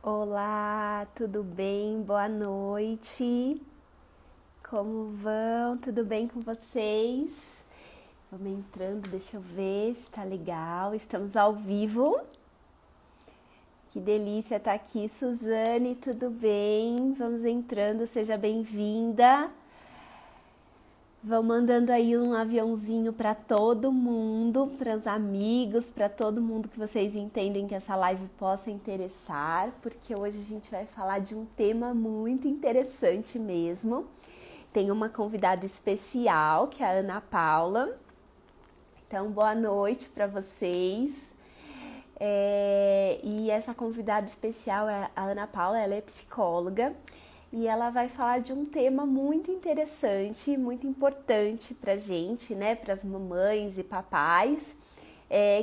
Olá, tudo bem? Boa noite. Como vão? Tudo bem com vocês? Vamos entrando, deixa eu ver se tá legal. Estamos ao vivo. Que delícia estar aqui, Suzane, tudo bem? Vamos entrando, seja bem-vinda. Vão mandando aí um aviãozinho para todo mundo, para os amigos, para todo mundo que vocês entendem que essa live possa interessar, porque hoje a gente vai falar de um tema muito interessante mesmo. Tem uma convidada especial, que é a Ana Paula. Então, boa noite para vocês. E essa convidada especial é a Ana Paula, ela é psicóloga e ela vai falar de um tema muito interessante, muito importante pra gente, né, para as mamães e papais,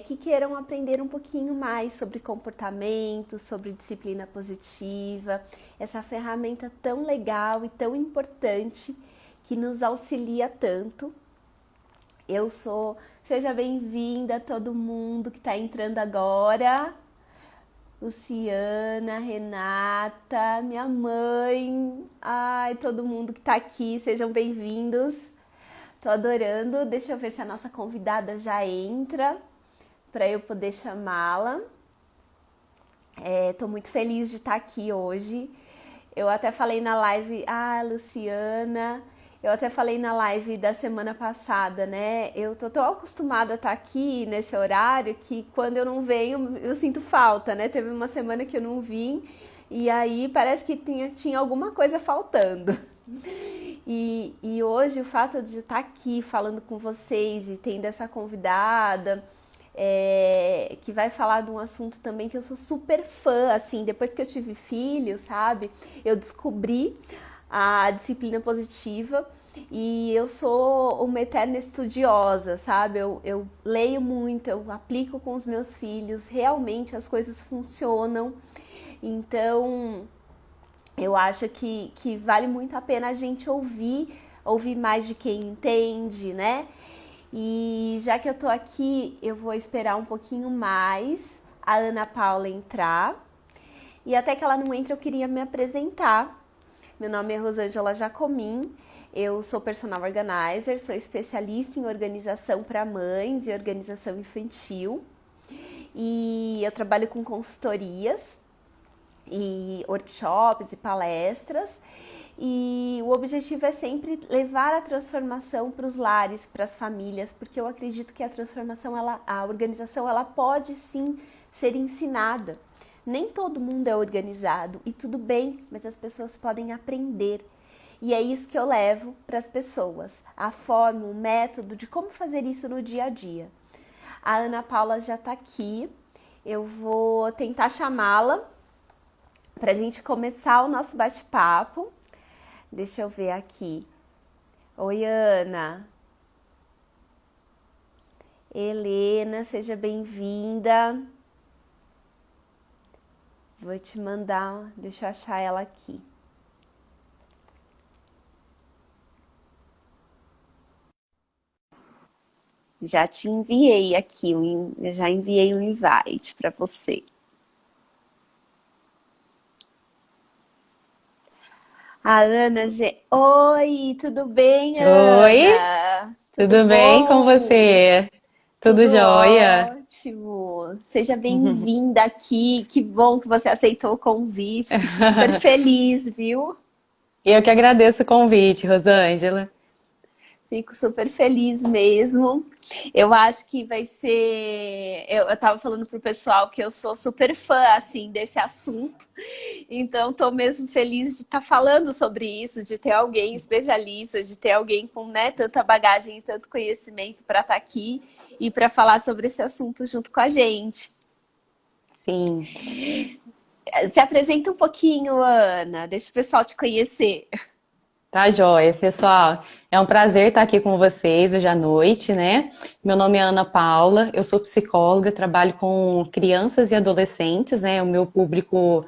que queiram aprender um pouquinho mais sobre comportamento, sobre disciplina positiva, essa ferramenta tão legal e tão importante que nos auxilia tanto. Seja bem-vinda todo mundo que está entrando agora. Luciana, Renata, minha mãe, ai, todo mundo que tá aqui, sejam bem-vindos. Tô adorando. Deixa eu ver se a nossa convidada já entra para eu poder chamá-la. Tô muito feliz de estar aqui hoje. Eu até falei na live, Luciana, eu até falei na live da semana passada, né? Eu tô tão acostumada a estar aqui nesse horário que quando eu não venho, eu sinto falta, né? Teve uma semana que eu não vim e aí parece que tinha alguma coisa faltando. E hoje o fato de estar aqui falando com vocês e tendo essa convidada, que vai falar de um assunto também que eu sou super fã, assim, depois que eu tive filho, sabe? Eu descobri a disciplina positiva e eu sou uma eterna estudiosa, sabe? Eu leio muito, eu aplico com os meus filhos, realmente as coisas funcionam. Então, eu acho que vale muito a pena a gente ouvir mais de quem entende, né? E já que eu tô aqui, eu vou esperar um pouquinho mais a Ana Paula entrar. E até que ela não entre, eu queria me apresentar. Meu nome é Rosângela Jacomin, eu sou personal organizer, sou especialista em organização para mães e organização infantil. E eu trabalho com consultorias e workshops e palestras. E o objetivo é sempre levar a transformação para os lares, para as famílias, porque eu acredito que a transformação, a organização, ela pode sim ser ensinada. Nem todo mundo é organizado e tudo bem, mas as pessoas podem aprender. E é isso que eu levo para as pessoas, a forma, o método de como fazer isso no dia a dia. A Ana Paula já está aqui, eu vou tentar chamá-la para a gente começar o nosso bate-papo. Deixa eu ver aqui. Oi, Ana. Helena, seja bem-vinda. Vou te mandar, deixa eu achar ela aqui. Já te enviei aqui, já enviei um invite para você. A Ana G. Oi, tudo bem, Oi, Ana? Tudo tudo bem com bom? você? Tudo Tudo jóia? ótimo. Seja bem-vinda aqui. Que bom que você aceitou o convite. Fico super feliz, viu? Eu que agradeço o convite, Rosângela. Fico super feliz mesmo. Eu acho que vai ser. Eu tava falando pro pessoal que eu sou super fã, assim, desse assunto. Então, tô mesmo feliz de estar falando sobre isso, de ter alguém especialista, de ter alguém com, né, tanta bagagem e tanto conhecimento para estar aqui e para falar sobre esse assunto junto com a gente. Sim, Se apresenta um pouquinho, Ana. Deixa o pessoal te conhecer. tá jóia, pessoal. É um prazer estar aqui com vocês hoje à noite, né? Meu nome é Ana Paula, eu sou psicóloga, trabalho com crianças e adolescentes, né? O meu público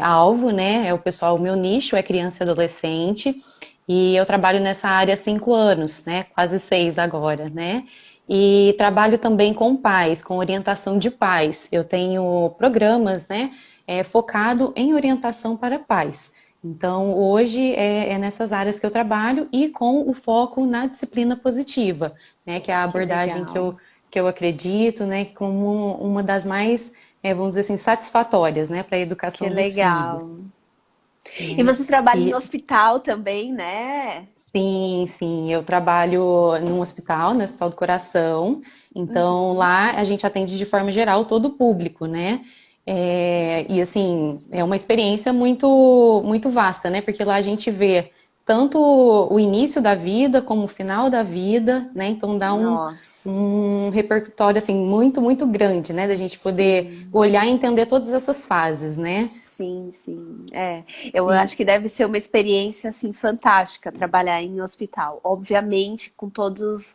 alvo, né? É o pessoal, o meu nicho é criança e adolescente. E eu trabalho nessa área há 5 anos, né? Quase 6 agora, né? E trabalho também com pais, com orientação de pais. Eu tenho programas, né? focado em orientação para pais. Então, hoje é nessas áreas que eu trabalho e com o foco na disciplina positiva, né, que é a Que abordagem legal. que eu acredito, né, como uma das mais, vamos dizer assim, satisfatórias, né, para a Que educação dos filhos, legal. E né? você trabalha em E hospital também, né? sim, sim, eu trabalho num hospital, no Hospital do Coração, então Uhum. lá a gente atende de forma geral todo o público, né? E assim, é uma experiência muito vasta, né? Porque lá a gente vê tanto o início da vida como o final da vida, né? Então dá Nossa, um repertório assim muito grande, né? Da gente poder sim. olhar e entender todas essas fases, né? Sim, sim. É, eu E acho que deve ser uma experiência assim fantástica trabalhar em hospital. Obviamente, com todas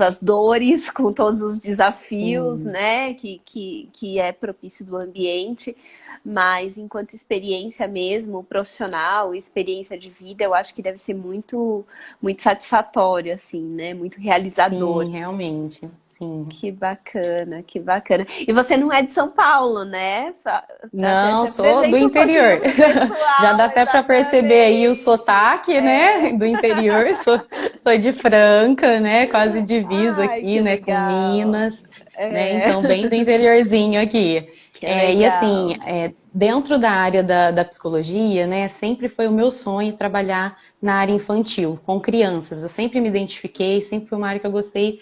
as dores, com todos os desafios, sim, né, que é propício do ambiente, mas enquanto experiência mesmo, profissional, experiência de vida, eu acho que deve ser muito satisfatório, assim, né, muito realizador. sim, realmente, sim. Que bacana, que bacana. E você não é de São Paulo, né? Até se Não, sou do apresenta um pouquinho interior. pro Já dá pessoal, até para perceber aí o exatamente. sotaque, né, É. do interior. Sou de Franca, né, quase divisa Ai, aqui, que né, com legal. Minas, né, É, então bem do interiorzinho aqui. que E assim, legal. dentro da área da psicologia, né, sempre foi o meu sonho trabalhar na área infantil, com crianças. Eu sempre me identifiquei, sempre foi uma área que eu gostei.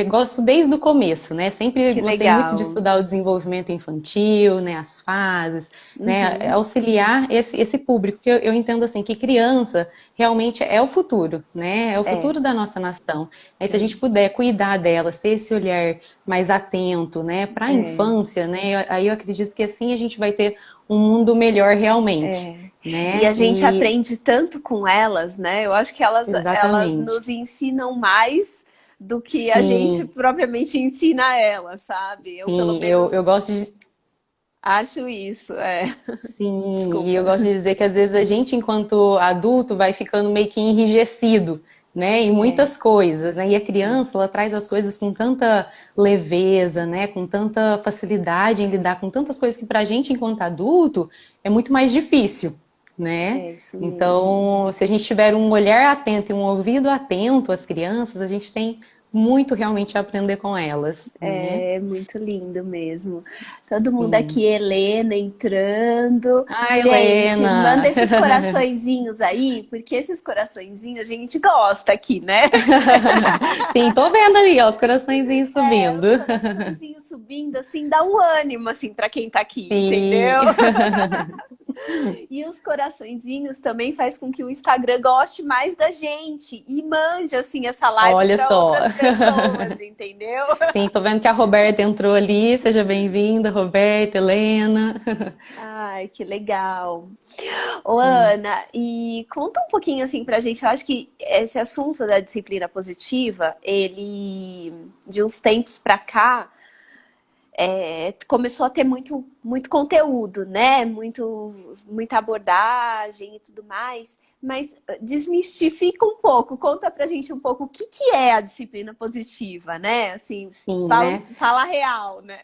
Gosto desde o começo, né? Sempre Que gostei muito de legal. estudar o desenvolvimento infantil, né? As fases, né? Uhum. Auxiliar esse público, que eu entendo assim que criança realmente é o futuro, né? É o É, futuro da nossa nação. Aí se a é, gente puder cuidar delas, ter esse olhar mais atento, né? Para a é. infância, né? Aí eu acredito que assim a gente vai ter um mundo melhor realmente, E a né? gente E aprende tanto com elas, né? Eu acho que elas exatamente. nos ensinam mais do que a gente Sim, propriamente ensina a elas, sabe? Eu, pelo sim, eu menos, gosto de, acho isso. É. sim, e Desculpa. eu gosto de dizer que às vezes a gente, enquanto adulto, vai ficando meio que enrijecido, né, em É, muitas coisas, né? E a é, criança, ela traz as coisas com tanta leveza, né, com tanta facilidade em lidar com tantas coisas que pra gente, enquanto adulto, é muito mais difícil, né? é isso mesmo. Então, se a gente tiver um olhar atento e um ouvido atento às crianças, a gente tem muito realmente a aprender com elas, né? É muito lindo mesmo. Todo mundo aqui, Sim. Helena entrando. Ah, Gente, manda Helena! esses coraçõezinhos aí, porque esses coraçõezinhos a gente gosta aqui, né? Sim, tô vendo ali, ó, os coraçõezinhos É, subindo. os coraçõezinhos subindo, assim, dá um ânimo, assim, pra quem tá aqui, Sim. entendeu? E os coraçõezinhos também faz com que o Instagram goste mais da gente e mande, assim, essa live Olha pra só. outras pessoas, entendeu? Sim, tô vendo que a Roberta entrou ali. Seja bem-vinda, Roberta, Helena. Ai, que legal. Ô, Sim. Ana, e conta um pouquinho assim pra gente. Eu acho que esse assunto da disciplina positiva, ele de uns tempos pra cá, começou a ter muito conteúdo, né? Muita abordagem e tudo mais. Mas desmistifica um pouco, conta pra gente um pouco o que que é a disciplina positiva, né? Assim, Sim, fala, né? fala real, né?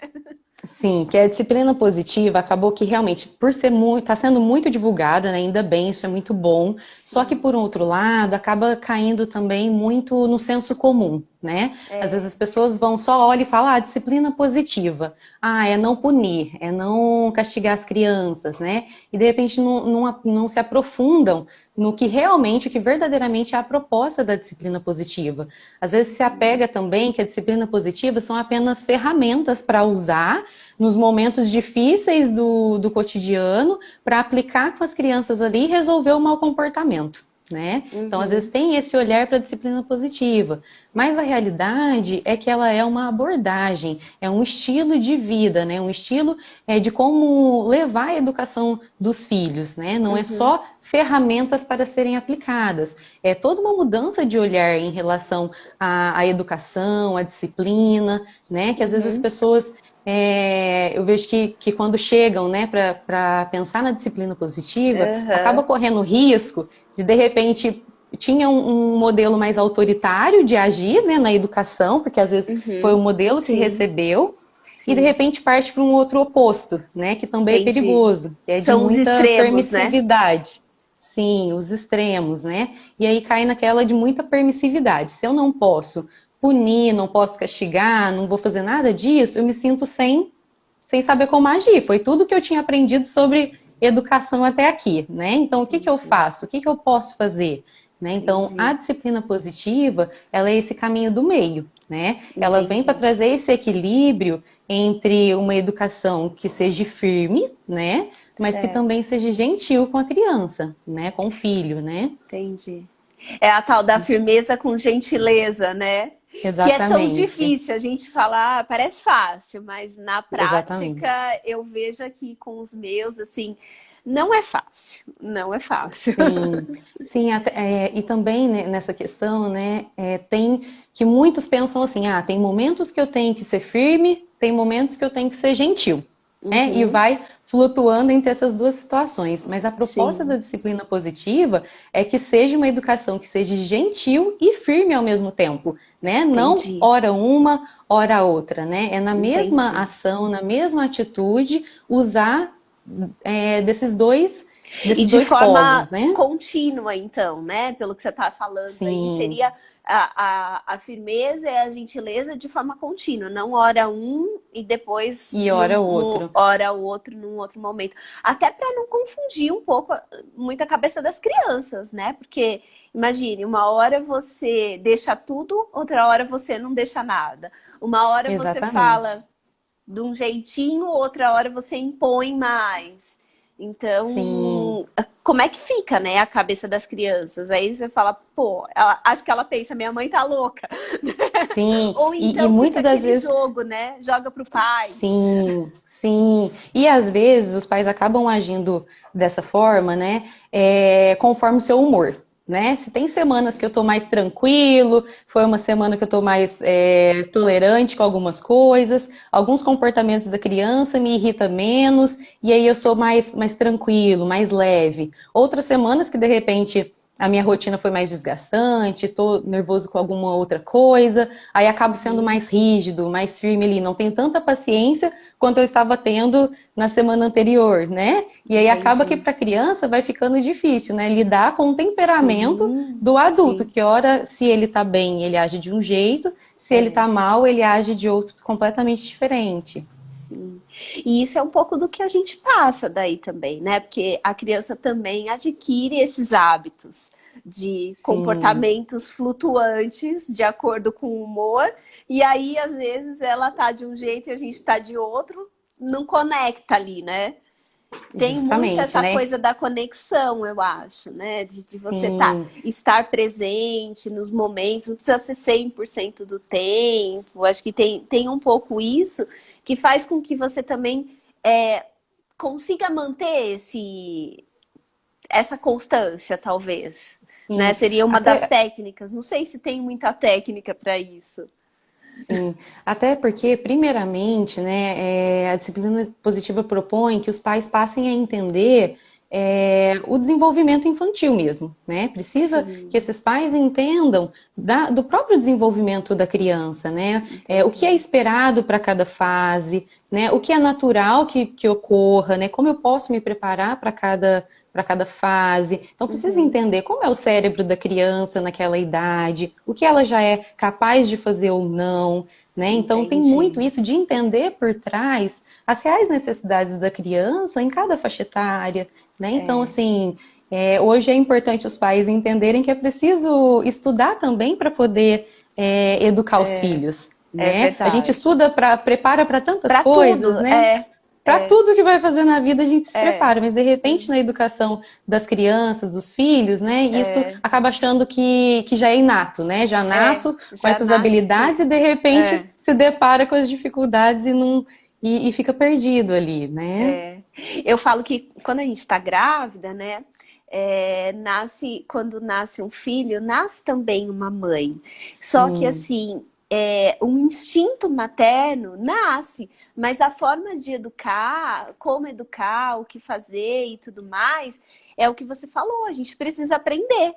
Sim, que a disciplina positiva acabou que realmente, por ser muito, está sendo muito divulgada, né, ainda bem, isso é muito bom. Só que, Sim, por outro lado, acaba caindo também muito no senso comum, né? Às vezes as é. pessoas vão só olhar e falar, ah, disciplina positiva. Ah, é não punir, é não castigar as crianças, né? E de repente não se aprofundam no que realmente, o que verdadeiramente é a proposta da disciplina positiva. Às vezes se apega também que a disciplina positiva são apenas ferramentas para usar nos momentos difíceis do cotidiano para aplicar com as crianças ali e resolver o mau comportamento. Né? Então, às vezes, Uhum. tem esse olhar para a disciplina positiva, mas a realidade é que ela é uma abordagem, é um estilo de vida, né? Um estilo de como levar a educação dos filhos, né? Não é Uhum. só ferramentas para serem aplicadas, é toda uma mudança de olhar em relação à educação, à disciplina, né? Que às vezes as Uhum. pessoas eu vejo que quando chegam, né, para pensar na disciplina positiva, acaba Aham. correndo risco de repente, tinha um modelo mais autoritário de agir, né, na educação, porque às vezes foi o Uhum. modelo que Sim. recebeu, e de Sim, repente parte para um outro oposto, né? Que também é entendi. perigoso, que é de São os muita extremos, né? permissividade. Sim, os extremos, né? E aí cai naquela de muita permissividade. Se eu não posso punir, não posso castigar, não vou fazer nada disso, eu me sinto sem saber como agir. Foi tudo que eu tinha aprendido sobre educação até aqui, né? Então, o que que eu Entendi, faço? O que que eu posso fazer? Né? Então, a entendi, disciplina positiva, ela é esse caminho do meio, né? Ela vem para entendi. trazer esse equilíbrio entre uma educação que seja firme, né? Mas que Certo, também seja gentil com a criança, né? Com o filho, né? entendi. É a tal da firmeza com gentileza, né? Que é tão Exatamente, difícil a gente falar, parece fácil, mas na prática exatamente. eu vejo aqui com os meus, assim, não é fácil, não é fácil. Sim, sim, e também né, nessa questão, né, tem que muitos pensam assim, tem momentos que eu tenho que ser firme, tem momentos que eu tenho que ser gentil, né, e Uhum, vai flutuando entre essas duas situações. Mas a proposta da sim, disciplina positiva é que seja uma educação que seja gentil e firme ao mesmo tempo, né, não entendi, ora uma, ora outra, né, é na mesma entendi. ação, na mesma atitude, usar desses dois E desses de dois forma polos, né? contínua, então, né? Pelo que você está falando aí, Sim, seria a firmeza e a gentileza de forma contínua, não hora um e depois e ora outro. hora o outro num outro momento. Até para não confundir um pouco muito a cabeça das crianças, né? Porque imagine, uma hora você deixa tudo, outra hora você não deixa nada. Uma hora você Exatamente. fala de um jeitinho, outra hora você impõe mais. Sim, Então, como é que fica, né, a cabeça das crianças? Aí você fala, pô, acho que ela pensa, minha mãe tá louca. sim. Ou E então fica muitas das aquele vezes, jogo, né? Joga pro pai. sim, sim. E às vezes os pais acabam agindo dessa forma, né? Conforme o seu humor. Né? Se tem semanas que eu tô mais tranquilo, foi uma semana que eu tô mais tolerante com algumas coisas, alguns comportamentos da criança me irritam menos, e aí eu sou mais tranquilo, mais leve. Outras semanas que de repente a minha rotina foi mais desgastante, tô nervoso com alguma outra coisa, aí acabo sendo Uhum, mais rígido, mais firme ali, não tenho tanta paciência quanto eu estava tendo na semana anterior, né? E aí acaba que entendi. para a criança vai ficando difícil, né? Lidar com o temperamento Sim, do adulto, sim, que ora, se ele tá bem, ele age de um jeito, se ele é, tá mal, ele age de outro completamente diferente. sim. E isso é um pouco do que a gente passa daí também, né? Porque a criança também adquire esses hábitos de Sim, comportamentos flutuantes de acordo com o humor, e aí às vezes ela tá de um jeito e a gente tá de outro, não conecta ali, né? Tem muito justamente, essa né? coisa da conexão, eu acho, né? De você Sim, estar presente nos momentos, não precisa ser 100% do tempo. Acho que tem um pouco isso que faz com que você também consiga manter essa constância, talvez. Né? sim. Seria uma das Até, técnicas. Não sei se tem muita técnica para isso. sim, até porque, primeiramente, né, a disciplina positiva propõe que os pais passem a entender o desenvolvimento infantil mesmo, né? Precisa que Sim, esses pais entendam do próprio desenvolvimento da criança, né? O que é entendi. esperado para cada fase, né? O que é natural que ocorra, né? Como eu posso me preparar para cada fase. Então, precisa Uhum, entender como é o cérebro da criança naquela idade, o que ela já é capaz de fazer ou não, né? Então, tem muito entendi. isso de entender por trás as reais necessidades da criança em cada faixa etária, né? Então, assim, hoje é importante os pais entenderem que é preciso estudar também para poder educar os filhos, É né? A gente verdade. estuda prepara para tantas Para coisas, tudo, né? Para tudo que vai fazer na vida a gente se prepara, mas de repente na educação das crianças, dos filhos, né? Isso acaba achando que já é inato, né? Já nasço com já essas nasce. habilidades e de repente se depara com as dificuldades e não e fica perdido ali, né? Eu falo que quando a gente está grávida, né? Quando nasce um filho, nasce também uma mãe. Só que Sim, assim, um instinto materno nasce, mas a forma de educar, como educar, o que fazer e tudo mais, é o que você falou, a gente precisa aprender.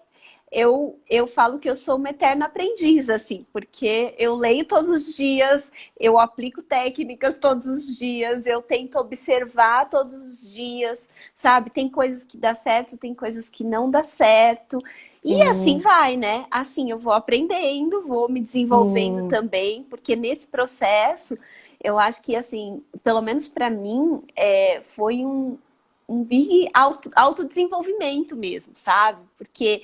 eu falo que eu sou uma eterna aprendiz, assim, porque eu leio todos os dias, eu aplico técnicas todos os dias, eu tento observar todos os dias, sabe? Tem coisas que dá certo, tem coisas que não dá certo. E assim Sim, vai, né? Assim eu vou aprendendo, vou me desenvolvendo sim, também, porque nesse processo, eu acho que, assim, pelo menos para mim, foi um big autodesenvolvimento mesmo, sabe? Porque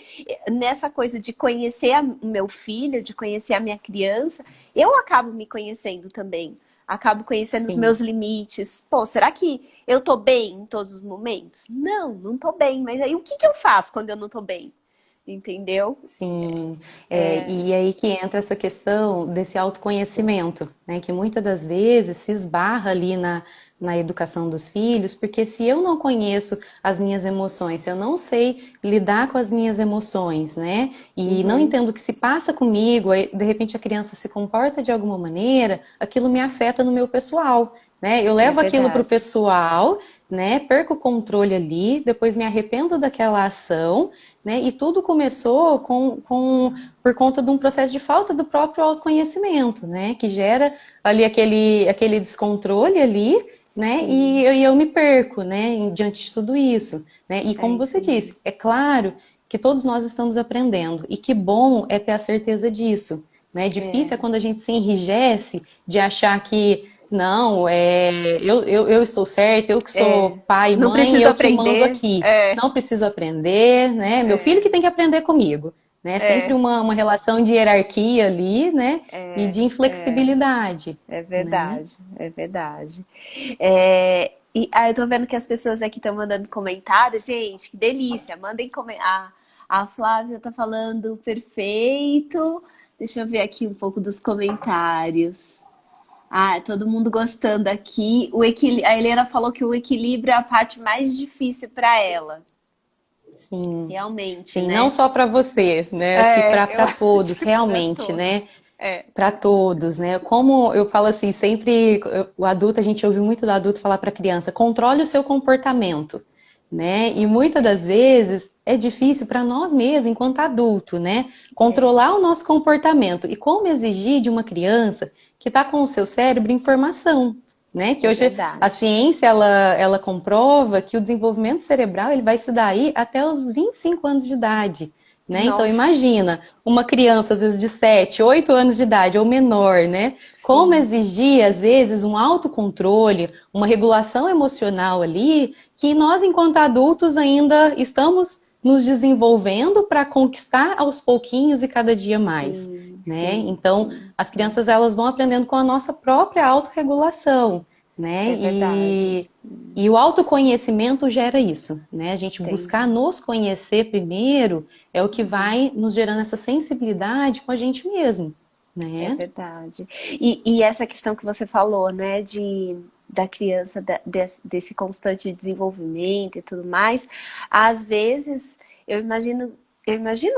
nessa coisa de conhecer o meu filho, de conhecer a minha criança, eu acabo me conhecendo também. Acabo conhecendo os sim. meus limites. Pô, será que eu tô bem em todos os momentos? Não, não tô bem. Mas aí o que que eu faço quando eu não tô bem? Entendeu? Sim, e aí que entra essa questão desse autoconhecimento, né? Que muitas das vezes se esbarra ali na educação dos filhos, porque se eu não conheço as minhas emoções, se eu não sei lidar com as minhas emoções, né? E não Uhum, entendo o que se passa comigo, aí de repente a criança se comporta de alguma maneira, aquilo me afeta no meu pessoal, né? Eu é levo aquilo para o verdade. pessoal, né? Perco o controle ali, depois me arrependo daquela ação, né? E tudo começou por conta de um processo de falta do próprio autoconhecimento, né? Que gera ali aquele descontrole ali, né? Sim, E eu me perco, né? Diante de tudo isso, né? E é como isso você mesmo. disse, é claro que todos nós estamos aprendendo e que bom é ter a certeza disso, né? Difícil é É, quando a gente se enrijece de achar que não, eu estou certo, eu que sou pai e não mãe, preciso eu que mando aprender. aqui. Não preciso aprender, né? Meu filho que tem que aprender comigo, né? Sempre É, uma relação de hierarquia ali, né? E de inflexibilidade, é né? verdade, é verdade. Eu tô vendo que as pessoas aqui estão mandando comentários. Gente, que delícia! Mandem comentários. A Flávia tá falando perfeito. Deixa eu ver aqui um pouco dos comentários. Ah, todo mundo gostando aqui. A Helena falou que o equilíbrio é a parte mais difícil para ela. Sim, Realmente, sim, não né? só para você, né? Acho que Eu para todos, acho que para realmente, né? todos. É, Para todos, né? Como eu falo assim, sempre o adulto, a gente ouve muito do adulto falar para a criança, controle o seu comportamento, né? E muitas das vezes é difícil para nós mesmos, enquanto adulto, né? Controlar o nosso comportamento. E como exigir de uma criança que está com o seu cérebro em formação, né? Que é hoje a verdade. ciência ela comprova que o desenvolvimento cerebral ele vai se dar aí até os 25 anos de idade. Né? Então Nossa, imagina uma criança às vezes de 7, 8 anos de idade ou menor, né? Como sim, exigir às vezes um autocontrole, uma regulação emocional ali, que nós enquanto adultos ainda estamos nos desenvolvendo para conquistar aos pouquinhos e cada dia mais, sim, né? sim, Então sim, as sim. crianças elas vão aprendendo com a nossa própria autorregulação, né? É verdade. E o autoconhecimento gera isso, né? A gente buscar Entendi. nos conhecer primeiro é o que vai nos gerando essa sensibilidade com a gente mesmo, É né? verdade. E essa questão que você falou, né, da criança, desse constante desenvolvimento e tudo mais, às vezes, eu imagino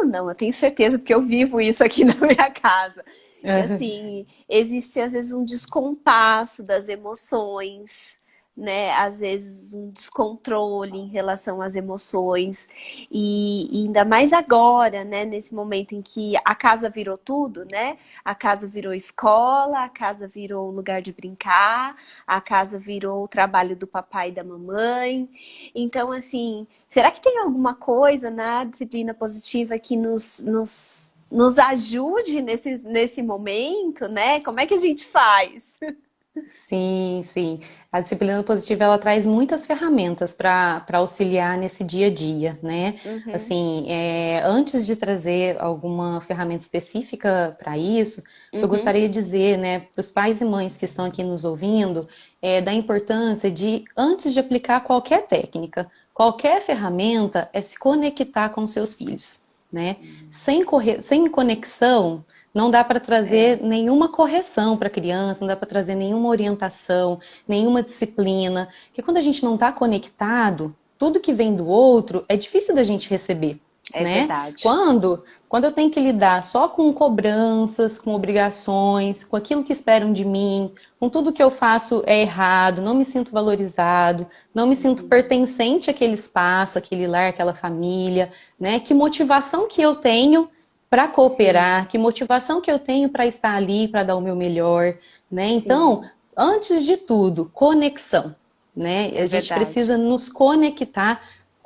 não, eu tenho certeza, porque eu vivo isso aqui na minha casa, que assim, existe às vezes um descompasso das emoções, né? Às vezes um descontrole em relação às emoções e ainda mais agora, né? Nesse momento em que a casa virou tudo, né? A casa virou escola, a casa virou um lugar de brincar, a casa virou o trabalho do papai e da mamãe. Então, assim, será que tem alguma coisa na disciplina positiva que nos ajude nesse momento, né? Como é que a gente faz? Sim, sim. A disciplina positiva ela traz muitas ferramentas para auxiliar nesse dia a dia, né? Uhum, Assim, antes de trazer alguma ferramenta específica para isso, eu uhum, gostaria de dizer, né, para os pais e mães que estão aqui nos ouvindo, da importância de, antes de aplicar qualquer técnica, qualquer ferramenta, é se conectar com seus filhos, né? Sem conexão, não dá para trazer nenhuma correção para a criança, não dá para trazer nenhuma orientação, nenhuma disciplina. Porque quando a gente não está conectado, tudo que vem do outro é difícil da gente receber, é né? verdade. Quando Quando eu tenho que lidar só com cobranças, com obrigações, com aquilo que esperam de mim, com tudo que eu faço é errado, não me sinto valorizado, não me sinto pertencente àquele espaço, àquele lar, àquela família, né? Que motivação que eu tenho para Sim, cooperar, que motivação que eu tenho para estar ali, para dar o meu melhor, né? Então, sim, antes de tudo, conexão, né? é A gente verdade. precisa nos conectar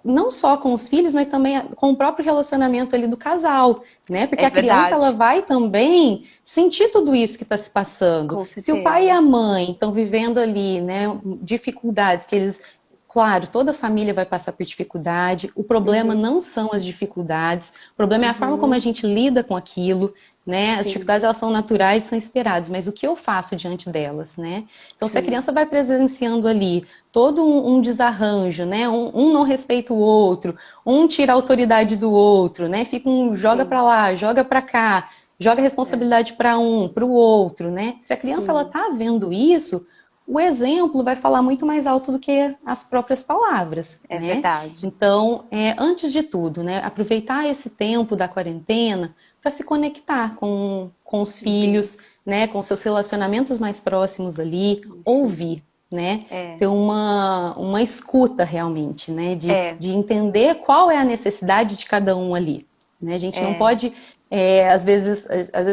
não só com os filhos, mas também com o próprio relacionamento ali do casal, né? Porque É a criança ela verdade, vai também sentir tudo isso que está se passando. com Se o pai e certeza. a mãe estão vivendo ali, né, dificuldades que eles claro, toda família vai passar por dificuldade. O problema Uhum, não são as dificuldades, o problema é a forma como a uhum, gente lida com aquilo, né? As sim, dificuldades elas são naturais, são esperadas, mas o que eu faço diante delas, né? Então, se a sim, criança vai presenciando ali todo um desarranjo, né? Um não respeita o outro, um tira a autoridade do outro, né? Fica um joga sim, para lá, joga para cá, joga a é, responsabilidade para um, para o outro, né? Se a criança ela sim, tá vendo isso, o exemplo vai falar muito mais alto do que as próprias palavras, é né? verdade. Então, antes de tudo, né, aproveitar esse tempo da quarentena para se conectar com os Uhum, filhos, né, com seus relacionamentos mais próximos ali, sim, ouvir, né, é, ter uma escuta realmente, né, é, de entender qual é a necessidade de cada um ali. Né? A gente não é, pode, às vezes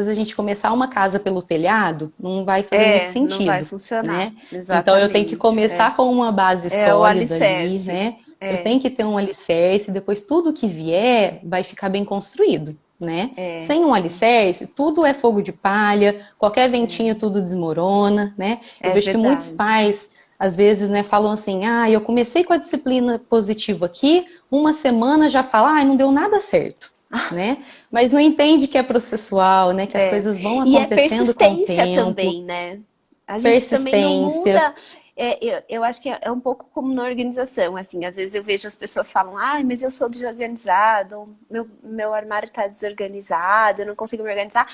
a gente começar uma casa pelo telhado não vai fazer muito não vai sentido, funcionar, né? Então eu tenho que exatamente, começar com uma base é o sólida ali, alicerce, né? Eu é, tenho que ter um alicerce, depois tudo que vier vai ficar bem construído, né? é, Sem um alicerce, tudo é fogo de palha, qualquer ventinho é, tudo desmorona, né? Eu é vejo que muitos verdade. pais às vezes, né, falam assim, eu comecei com a disciplina positiva aqui, uma semana já fala, não deu nada certo, né? Mas não entende que é processual, né? Que as É. coisas vão E é acontecendo com o persistência tempo, também, né? A gente também não persistência. muda. Eu acho que é um pouco como na organização, assim, às vezes eu vejo as pessoas falam, mas eu sou desorganizado, meu armário está desorganizado, eu não consigo me organizar.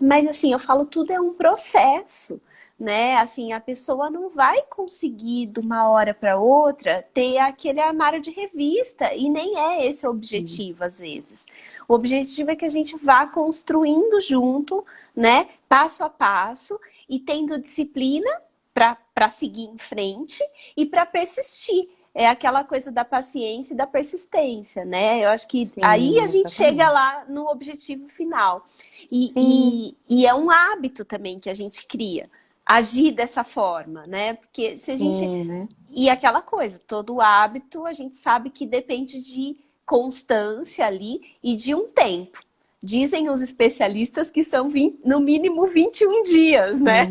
Mas assim, eu falo, tudo é um processo, né? Assim, a pessoa não vai conseguir de uma hora para outra ter aquele armário de revista, e nem é esse o objetivo, às vezes. O objetivo é que a gente vá construindo junto, né, passo a passo, e tendo disciplina para seguir em frente e para persistir. É aquela coisa da paciência e da persistência, né? Eu acho que aí a Sim, gente chega exatamente. lá no objetivo final. E, Sim, e é um hábito também que a gente cria, agir dessa forma, né? Porque se a gente. sim, né? E aquela coisa, todo hábito a gente sabe que depende de constância ali e de um tempo. Dizem os especialistas que são 20, no mínimo 21 dias, né?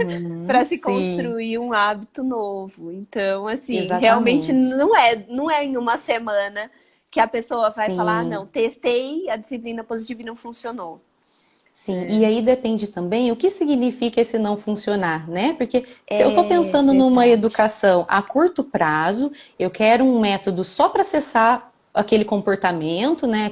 Para Uhum, se sim, construir um hábito novo. Então, assim, realmente exatamente. não é em uma semana que a pessoa vai falar, não, Sim. testei a disciplina positiva e não funcionou. Sim, e aí depende também o que significa esse não funcionar, né? Porque se eu estou É pensando numa verdade. educação a curto prazo, eu quero um método só para acessar aquele comportamento, né?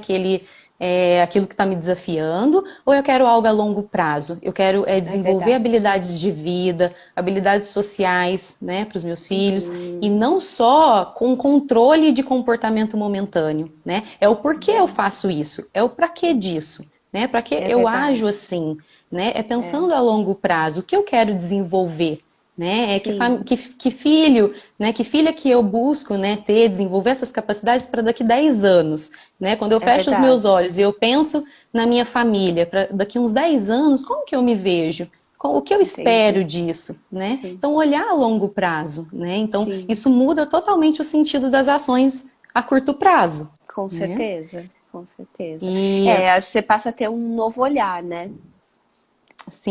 Aquilo que está me desafiando, ou eu quero algo a longo prazo? Eu quero É desenvolver verdade. habilidades de vida, habilidades sociais, né, para os meus filhos, e Uhum. não só com controle de comportamento momentâneo, né? É o porquê eu faço isso, é o para que disso né? Para que É eu ajo verdade. assim, né? É É. pensando a longo prazo, o que eu quero desenvolver, né? Sim, Que filho, né? Que filha que eu busco, né? Ter, desenvolver essas capacidades para daqui 10 anos, né? Quando eu é fecho os meus verdade. olhos e eu penso na minha família, para daqui uns 10 anos, como que eu me vejo? O que eu espero Entendi. disso, né? Sim, Então, olhar a longo prazo, né? Então, sim, isso muda totalmente o sentido das ações a curto prazo, com né? certeza. Com certeza. E, É, acho que você passa a ter um novo olhar, né?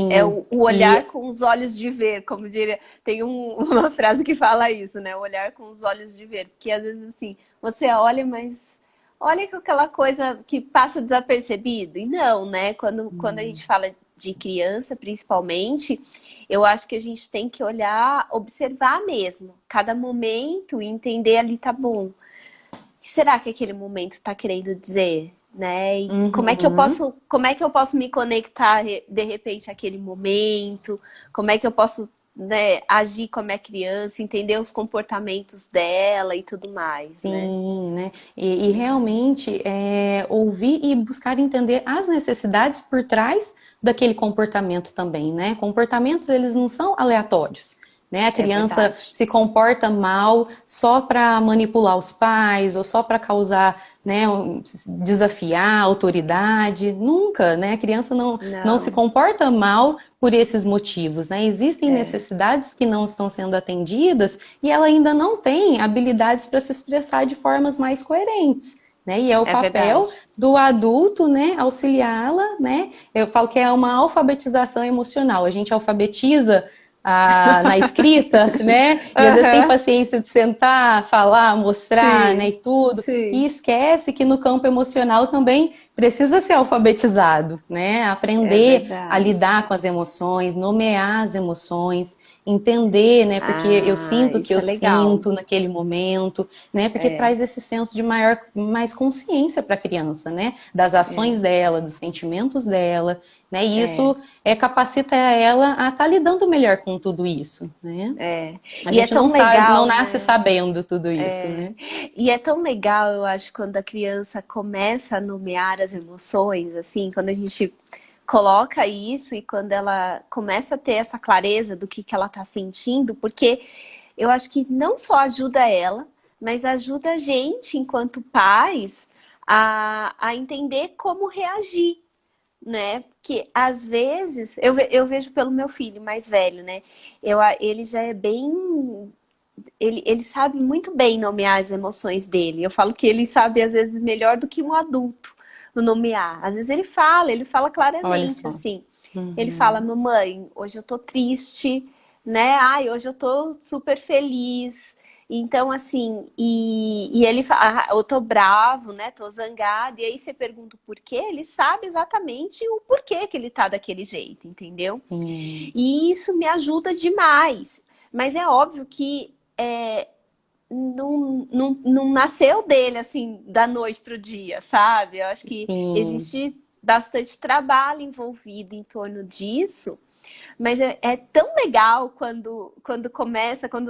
É sim, o olhar com os olhos de ver, como diria. Tem uma frase que fala isso, né? O olhar com os olhos de ver. Porque às vezes assim, você olha, mas olha com aquela coisa que passa desapercebido. E não, né? Quando a gente fala de criança, principalmente, eu acho que a gente tem que olhar, observar mesmo, cada momento e entender ali, tá bom. Que será que aquele momento está querendo dizer, né? E uhum. como é que eu posso me conectar de repente àquele momento? Como é que eu posso né, agir como é criança, entender os comportamentos dela e tudo mais, né? Sim, né? E realmente ouvir e buscar entender as necessidades por trás daquele comportamento também, né? Comportamentos, eles não são aleatórios, né? A É criança verdade. se comporta mal só para manipular os pais ou só para causar, né, desafiar a autoridade. Nunca, né? A criança não se Não, comporta mal por esses motivos, né? Existem é, necessidades que não estão sendo atendidas e ela ainda não tem habilidades para se expressar de formas mais coerentes. Né? E é o é papel verdade. do adulto, né, auxiliá-la, né? Eu falo que é uma alfabetização emocional. A gente alfabetiza na escrita, né? E às vezes tem Aham, paciência de sentar, falar, mostrar, né, sim, e tudo. E sim, esquece que no campo emocional também precisa ser alfabetizado, né? é Aprender a verdade. lidar com as emoções, nomear as emoções, entender, né? Porque eu Ah, sinto o que isso eu é legal. sinto naquele momento, né? Porque É, traz esse senso de mais consciência para a criança, né? Das ações é, dela, dos sentimentos dela, né? E é, isso capacita ela a estar lidando melhor com tudo isso, né? é. A E é gente não tão sabe, não legal, nasce né? sabendo tudo isso, É. né? E é tão legal, eu acho, quando a criança começa a nomear as emoções, assim, quando a gente coloca isso e quando ela começa a ter essa clareza do que ela está sentindo, porque eu acho que não só ajuda ela, mas ajuda a gente, enquanto pais, a entender como reagir, né? Que às vezes, eu vejo pelo meu filho mais velho, né? Ele já é bem. Ele sabe muito bem nomear as emoções dele. Eu falo que ele sabe, às vezes, melhor do que um adulto no nomear. Às vezes ele fala Olha claramente, só. assim. Ele fala, Uhum. mamãe, hoje eu tô triste, né? Ai, hoje eu tô super feliz. Então, assim, e ele fala, eu tô bravo, né? Tô zangado. E aí você pergunta o porquê, ele sabe exatamente o porquê que ele tá daquele jeito, entendeu? Sim, E isso me ajuda demais. Mas é óbvio que não nasceu dele assim da noite para o dia, sabe? Eu acho que sim, existe bastante trabalho envolvido em torno disso, mas é tão legal quando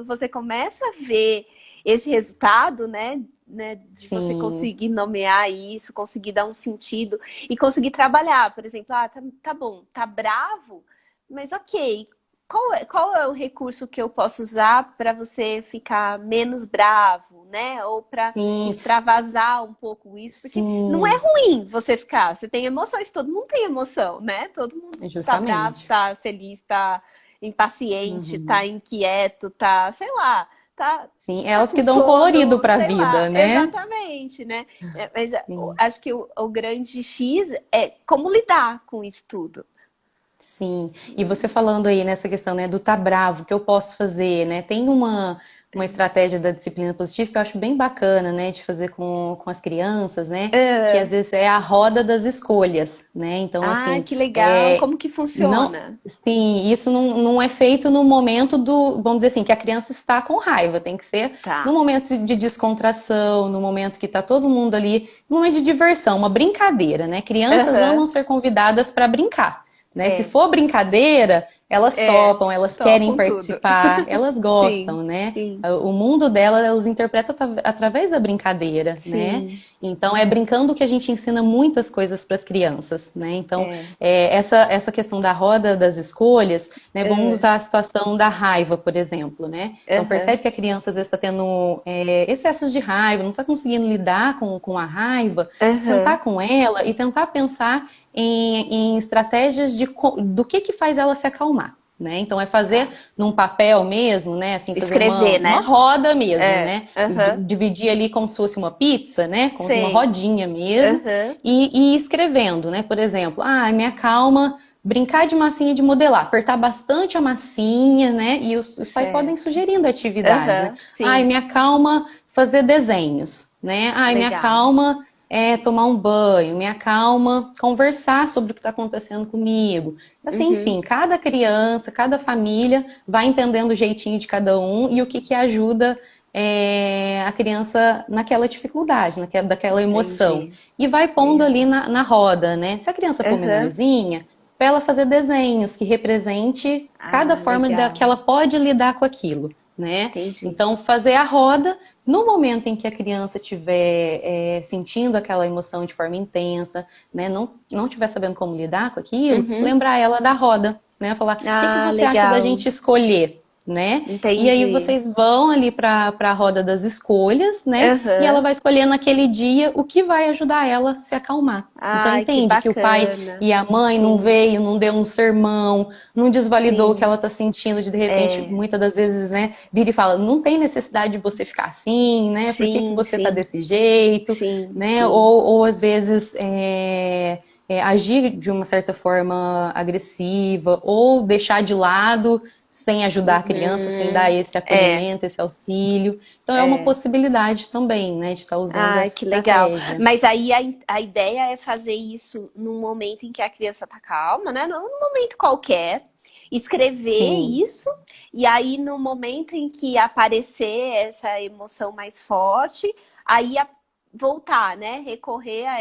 você começa a ver esse resultado, né, de você sim. conseguir nomear isso, conseguir dar um sentido e conseguir trabalhar. Por exemplo, tá bom, tá bravo, mas ok, qual é o recurso que eu posso usar para você ficar menos bravo, né? Ou para Sim, extravasar um pouco isso, porque não é sim, ruim você ficar. Você tem emoções, todo mundo tem emoção, né? Todo mundo tá bravo, justamente. tá feliz, tá impaciente, tá Uhum. inquieto, tá, sei lá, Sim, tá elas que com dão colorido sono, para a sei vida, lá, né? exatamente, né? Mas Sim. acho que o grande X é como lidar com isso tudo. Sim, e você falando aí nessa questão, né, do tá bravo, o que eu posso fazer, né? Tem uma estratégia da disciplina positiva que eu acho bem bacana, né, de fazer com as crianças, né? Que às É. vezes é a roda das escolhas, né? Então, Ah, assim, que legal. é, Como que não, funciona? sim, isso não é feito no momento vamos dizer assim, que a criança está com raiva, tem que ser no Tá. momento de descontração, no momento que está todo mundo ali, no momento de diversão, uma brincadeira, né? Crianças Aham. amam ser convidadas para brincar. Né? Se É. for brincadeira, elas É. topam, elas querem Topam tudo. participar, elas Sim, gostam, né? sim, O mundo delas, elas interpretam através da brincadeira, né? sim. Então, é brincando que a gente ensina muitas coisas para as crianças, né? Então, É. essa questão da roda das escolhas, né? Vamos É. usar a situação da raiva, por exemplo, né? Então, Aham. percebe que a criança às vezes está tendo excessos de raiva, não está conseguindo lidar com a raiva, Aham. sentar com ela e tentar pensar em estratégias do que faz ela se acalmar. Né? Então é fazer Tá. num papel mesmo, né? Assim, fazer Escrever, uma né? roda mesmo, É. né? Aham. Dividir ali como se fosse uma pizza, né? Como uma Sei. rodinha mesmo, Aham. e ir escrevendo, né? Por exemplo, me acalma brincar de massinha de modelar, apertar bastante a massinha, né? E os pais podem ir Certo. sugerindo atividades, né? Aham. Sim. Me acalma fazer desenhos, né? Me Legal. acalma tomar um banho, me acalma conversar sobre o que está acontecendo comigo. Assim, Uhum. enfim, cada criança, cada família vai entendendo o jeitinho de cada um e o que ajuda a criança naquela dificuldade, daquela emoção. Entendi. E vai pondo ali Legal. na roda, né? Se a criança for Aham. menorzinha, para ela fazer desenhos que represente cada forma Legal. que ela pode lidar com aquilo, né? Entendi. Então, fazer a roda, no momento em que a criança estiver sentindo aquela emoção de forma intensa, né? Não estiver sabendo como lidar com aquilo, Uhum. lembrar ela da roda, né? Falar, o que que você acha da Legal. gente escolher? Né? E aí Entendi. vocês vão ali para a roda das escolhas, né? E ela Aham. vai escolher naquele dia o que vai ajudar ela a se acalmar. Então Ai, que entende que o pai bacana. e a mãe não Sim, veio, não deu um sermão, não desvalidou o que ela sim. está sentindo, de repente, É, muitas das vezes, né, vira e fala, não tem necessidade de você ficar assim, né? Por que que sim, você está sim, desse jeito, sim, né? sim. Ou às vezes agir de uma certa forma agressiva, ou deixar de lado sem ajudar a criança, sem dar Uhum. esse É, acolhimento, esse auxílio. Então é uma é. possibilidade também, né, de estar usando Ai, essa que legal. estratégia. Mas aí a ideia é fazer isso num momento em que a criança tá calma, né? Não num momento qualquer. Escrever Sim, isso, e aí no momento em que aparecer essa emoção mais forte, aí voltar, né? Recorrer a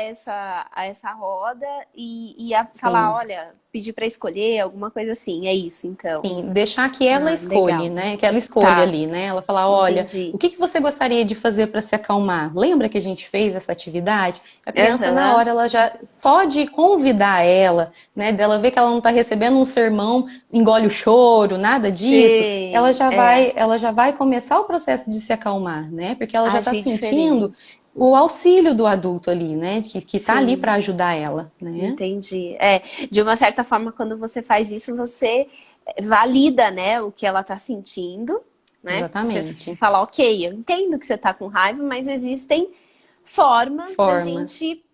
essa roda e a falar, sim. olha, pedir para escolher, alguma coisa assim. É isso, então. Sim, deixar que ela Ah, escolhe, legal. né? Que ela escolha Tá, ali, né? Ela falar, olha, o entendi. que que você gostaria de fazer para se acalmar? Lembra que a gente fez essa atividade? A criança na Aham. hora ela já só de convidar ela, né? Dela ver que ela não está recebendo um sermão, engole o choro, nada disso. Sei, é. Ela já vai começar o processo de se acalmar, né? Porque ela já está Agir sentindo diferente. o auxílio do adulto ali, né? Que tá ali Sim, para ajudar ela, né? entendi. É, de uma certa forma, quando você faz isso, você valida, né, o que ela tá sentindo, né? Você Exatamente. fala, ok, eu entendo que você tá com raiva, mas existem formas da Formas. gente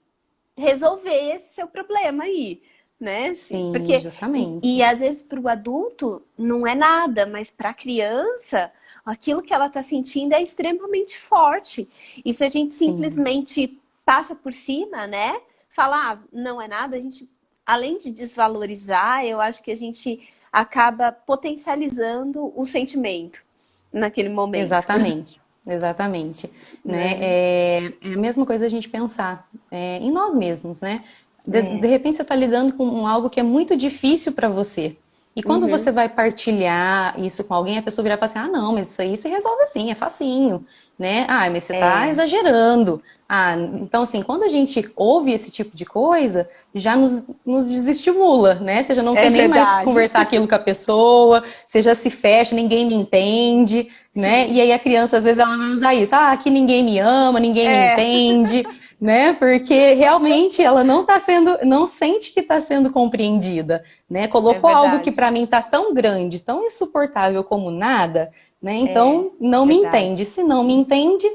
resolver esse seu problema aí, né? Sim, Porque e justamente. às vezes para o adulto não é nada, mas para a criança aquilo que ela está sentindo é extremamente forte. E se a gente Sim. simplesmente passa por cima, né? Falar não é nada, a gente além de desvalorizar, eu acho que a gente acaba potencializando o sentimento naquele momento, Exatamente, exatamente, né? né? É a mesma coisa a gente pensar em nós mesmos, né? De É. repente você está lidando com algo que é muito difícil para você. E quando você Uhum. vai partilhar isso com alguém, a pessoa virar e falar assim, ah, não, mas isso aí se resolve assim, é facinho, né? Ah, mas você está É, exagerando. Ah, então assim, quando a gente ouve esse tipo de coisa, já nos desestimula, né? Você já não é quer nem mais verdade. conversar aquilo com a pessoa, você já se fecha, ninguém me entende, né? E Sim. aí a criança, às vezes, ela vai usar isso. Ah, aqui ninguém me ama, ninguém me É, entende, né? Porque realmente ela não está sendo, não sente que está sendo compreendida, né? é Colocou algo que verdade. para mim está tão grande, tão insuportável como nada, né? É Então não me entende. verdade. Se não me entende,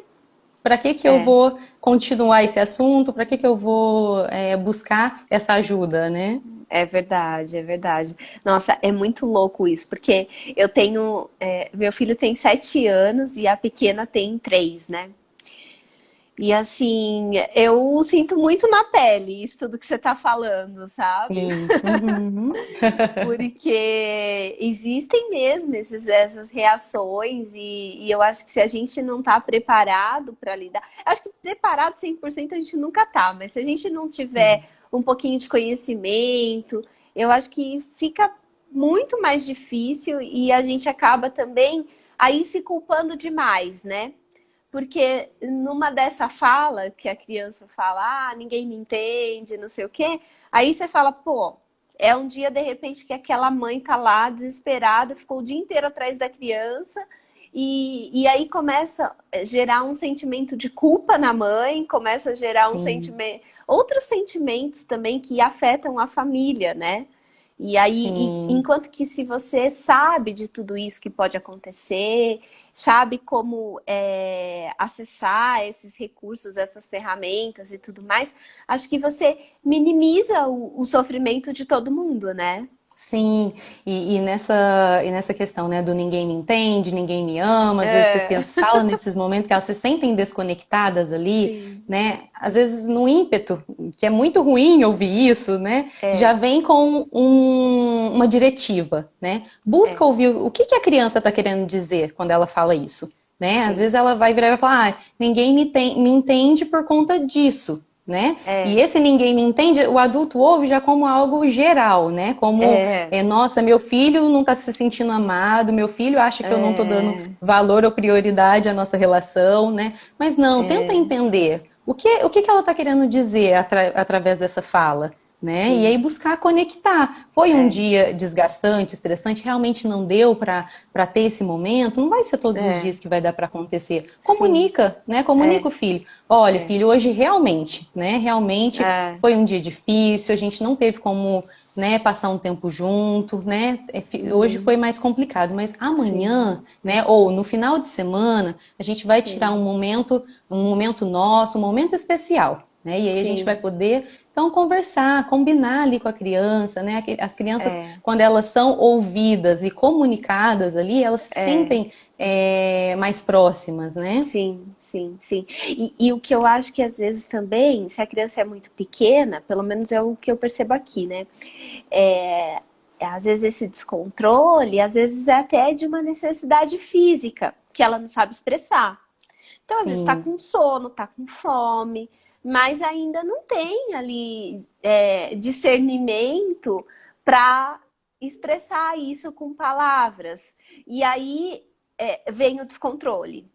para que eu É, vou continuar esse assunto? Para que eu vou buscar essa ajuda, né? é verdade, é verdade. Nossa, é muito louco isso, porque eu tenho. Meu filho tem 7 anos e a pequena tem 3, né? E assim, eu sinto muito na pele isso tudo que você tá falando, sabe? Sim. Uhum. Porque existem mesmo essas reações, e eu acho que se a gente não tá preparado para lidar, acho que preparado 100% a gente nunca tá, mas se a gente não tiver um pouquinho de conhecimento, eu acho que fica muito mais difícil e a gente acaba também aí se culpando demais, né? Porque numa dessa fala que a criança fala, ah, ninguém me entende, não sei o quê, aí você fala, pô, é um dia de repente que aquela mãe tá lá desesperada, ficou o dia inteiro atrás da criança, e aí começa a gerar um sentimento de culpa na mãe, começa a gerar um Sim, sentimento, outros sentimentos também que afetam a família, né? E aí, sim. enquanto que se você sabe de tudo isso que pode acontecer, sabe como acessar esses recursos, essas ferramentas e tudo mais, acho que você minimiza o sofrimento de todo mundo, né? Sim, e nessa questão, né, do ninguém me entende, ninguém me ama, às vezes que as É, crianças falam nesses momentos que elas se sentem desconectadas ali, sim, né, às vezes no ímpeto, que é muito ruim ouvir isso, né, já é, vem com uma diretiva, né, busca é, ouvir o que que a criança está querendo dizer quando ela fala isso, né, às vezes sim, ela vai virar e vai falar, ah, ninguém me entende por conta disso, né? E esse ninguém me entende, o adulto ouve já como algo geral, né? Como, nossa, meu filho não está se sentindo amado, meu filho acha que eu não estou dando valor ou prioridade à nossa relação, né? Mas não, tenta entender o que ela está querendo dizer através dessa fala. Né? E aí buscar conectar. Foi um dia desgastante, estressante, realmente não deu para ter esse momento, não vai ser todos os dias que vai dar para acontecer. Comunica, né? Comunica o filho. Olha, filho, hoje realmente, né? Realmente foi um dia difícil, a gente não teve como, né, passar um tempo junto, né? Hoje foi mais complicado, mas amanhã, né, ou no final de semana, a gente vai tirar um momento nosso, um momento especial, né? E aí a gente vai poder então conversar, combinar ali com a criança, né? As crianças, quando elas são ouvidas e comunicadas ali, elas se sentem mais próximas, né? Sim, sim, sim. E o que eu acho que às vezes também, se a criança é muito pequena, pelo menos é o que eu percebo aqui, né? Às vezes esse descontrole, às vezes é até de uma necessidade física, que ela não sabe expressar. Então, às vezes tá com sono, tá com fome, mas ainda não tem ali discernimento para expressar isso com palavras. E aí vem o descontrole.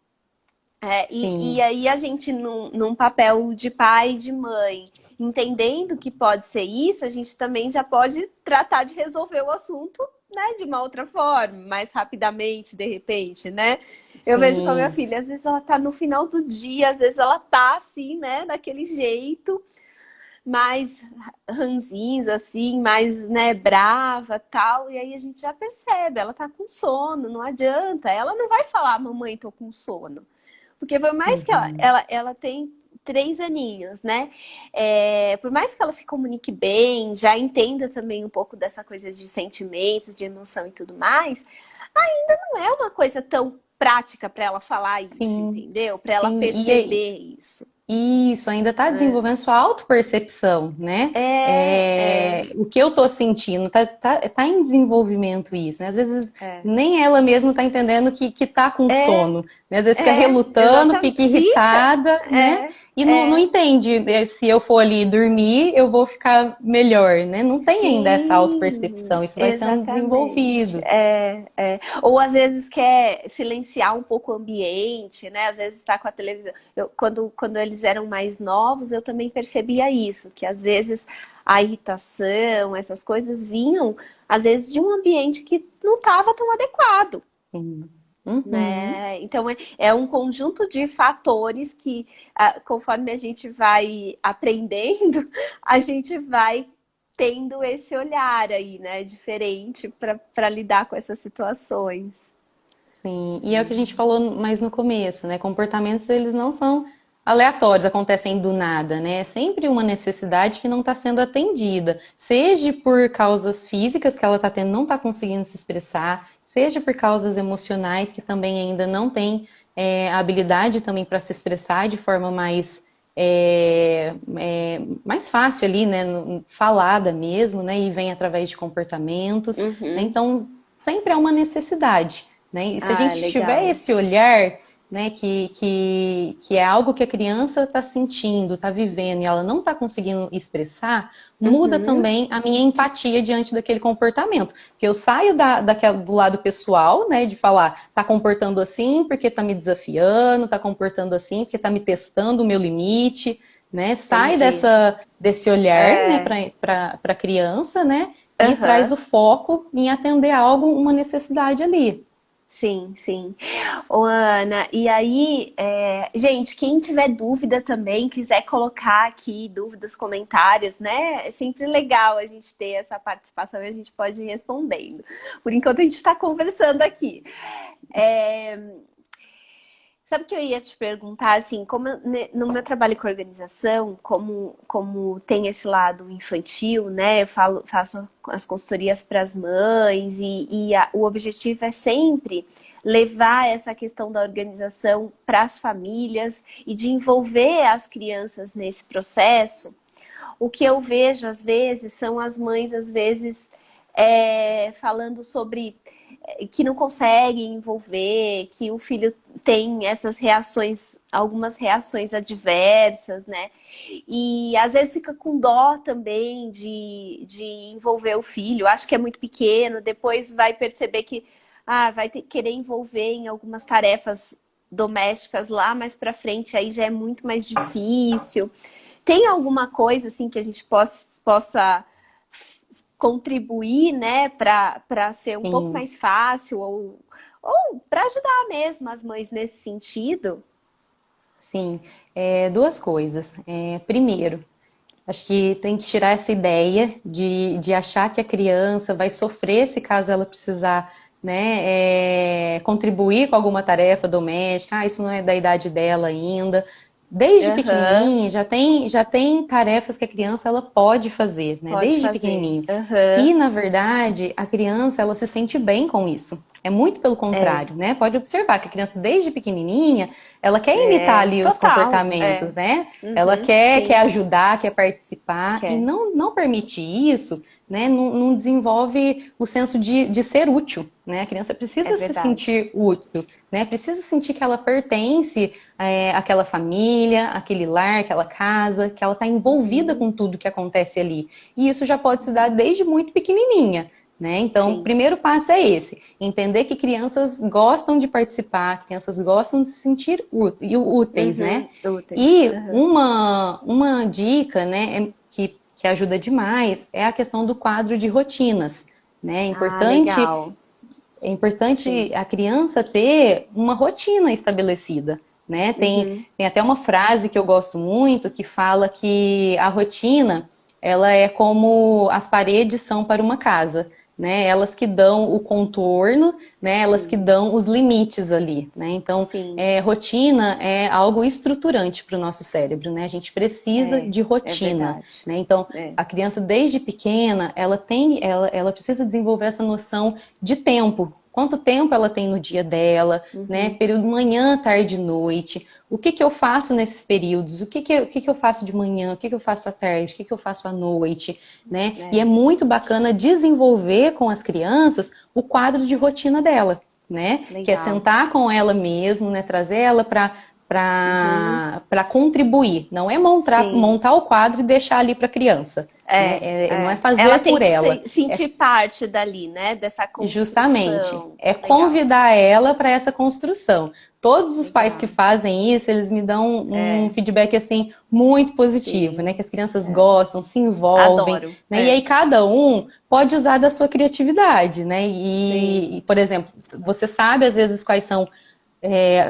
E aí a gente, num papel de pai e de mãe, entendendo que pode ser isso, a gente também já pode tratar de resolver o assunto, né, de uma outra forma, mais rapidamente, de repente, né? Eu vejo com a minha filha, às vezes ela tá no final do dia, às vezes ela tá assim, né, daquele jeito, mais ranzinza, assim, mais, né, brava, tal, e aí a gente já percebe, ela tá com sono, não adianta, ela não vai falar, mamãe, tô com sono. Porque por mais que ela tem 3 aninhos, né? Por mais que ela se comunique bem, já entenda também um pouco dessa coisa de sentimento, de emoção e tudo mais, ainda não é uma coisa tão prática para ela falar isso, entendeu? Para ela perceber isso. Isso, ainda está desenvolvendo sua autopercepção, né? O que eu tô sentindo, tá em desenvolvimento isso, né? Às vezes nem ela mesma tá entendendo que tá com sono, né? Às vezes fica relutando, fica irritada, né? E não entende, né? Se eu for ali dormir, eu vou ficar melhor, né? Não tem ainda essa autopercepção, isso vai sendo desenvolvido. Ou às vezes quer silenciar um pouco o ambiente, né? Às vezes está com a televisão. Quando eles eram mais novos, eu também percebia isso, que às vezes a irritação, essas coisas vinham, às vezes, de um ambiente que não estava tão adequado. Sim. Né? Então é um conjunto de fatores que, conforme a gente vai aprendendo, a gente vai tendo esse olhar aí, né, diferente para lidar com essas situações. Sim, e é o que a gente falou mais no começo, né? Comportamentos, eles não são aleatórios, acontecem do nada, né? É sempre uma necessidade que não está sendo atendida, seja por causas físicas que ela está tendo, não está conseguindo se expressar, seja por causas emocionais que também ainda não tem a habilidade também para se expressar de forma mais fácil ali, né? Falada mesmo, né? E vem através de comportamentos, né? Então, sempre é uma necessidade. Né? E se a gente tiver esse olhar, né, que é algo que a criança está sentindo, está vivendo e ela não está conseguindo expressar, muda também a minha empatia diante daquele comportamento. Porque eu saio do lado pessoal, né, de falar, está comportando assim porque está me desafiando, está comportando assim porque está me testando o meu limite, né? Sai desse olhar, né, para a criança, né, e traz o foco em atender algo, uma necessidade ali. Sim, sim. Ô, Ana, e aí, gente, quem tiver dúvida também, quiser colocar aqui dúvidas, comentários, né? É sempre legal a gente ter essa participação e a gente pode ir respondendo. Por enquanto a gente está conversando aqui. Sabe o que eu ia te perguntar, assim, como no meu trabalho com organização, como tem esse lado infantil, né? Eu faço as consultorias para as mães o objetivo é sempre levar essa questão da organização para as famílias e de envolver as crianças nesse processo. O que eu vejo, às vezes, são as mães, às vezes, falando sobre que não conseguem envolver, que o filho tem essas reações, algumas reações adversas, né? E às vezes fica com dó também de envolver o filho. Acho que é muito pequeno, depois vai perceber que querer envolver em algumas tarefas domésticas lá mais pra frente, aí já é muito mais difícil. Tem alguma coisa assim que a gente possa contribuir, né, para ser um pouco Sim. mais fácil ou para ajudar mesmo as mães nesse sentido? Sim, duas coisas. Primeiro, acho que tem que tirar essa ideia de achar que a criança vai sofrer se caso ela precisar, né, contribuir com alguma tarefa doméstica. Ah, isso não é da idade dela ainda. Desde Aham, pequenininha já tem tarefas que a criança ela pode fazer, né? pode Desde fazer. pequenininho. Aham, E na verdade a criança ela se sente bem com isso. É muito pelo é, contrário, né? Pode observar que a criança desde pequenininha ela quer imitar ali os total, comportamentos, né? Ela uhum, quer sim, ajudar, quer participar e quer, não permitir isso, né? Não desenvolve o senso de ser útil, né? A criança é precisa se verdade. sentir útil, né? Precisa sentir que ela pertence àquela família, àquele lar, àquela casa, que ela está envolvida Uhum, com tudo que acontece ali. E isso já pode se dar desde muito pequenininha. Né? Então, o sim, primeiro passo é esse: entender que crianças gostam de participar, crianças gostam de se sentir úteis, né? uhum, úteis, E aham. uma dica, né, que ajuda demais é a questão do quadro de rotinas, né? Ah, legal, É importante sim, a criança ter uma rotina estabelecida, né? uhum, Tem até uma frase que eu gosto muito que fala que a rotina ela é como as paredes são para uma casa, né? Elas que dão o contorno, né? Elas que sim, dão os limites ali, né? Então, sim, rotina é algo estruturante para o nosso cérebro, né? A gente precisa de é rotina, verdade, né? Então, é, a criança desde pequena, ela precisa desenvolver essa noção de tempo. Quanto tempo ela tem no dia dela, né? uhum, Período manhã, tarde, noite. O que eu faço nesses períodos? O que eu faço de manhã? O que eu faço à tarde? O que eu faço à noite? Né? E é é, muito bacana desenvolver com as crianças o quadro de rotina dela, né? Que é legal, sentar com ela mesmo, né? Trazer ela uhum, para contribuir. Não é sim. montar o quadro e deixar ali para a criança, né? Não é Ela fazer tem por que ela. sentir parte dali, né? Dessa Justamente, construção. é Legal, convidar ela para essa construção. Todos os pais que legal. fazem isso, eles me dão um É, feedback assim muito positivo, né? sim, Que as crianças é. gostam, se envolvem, Adoro. né? E aí É, cada um pode usar da sua criatividade, né? sim, Por exemplo, você sabe às vezes quais são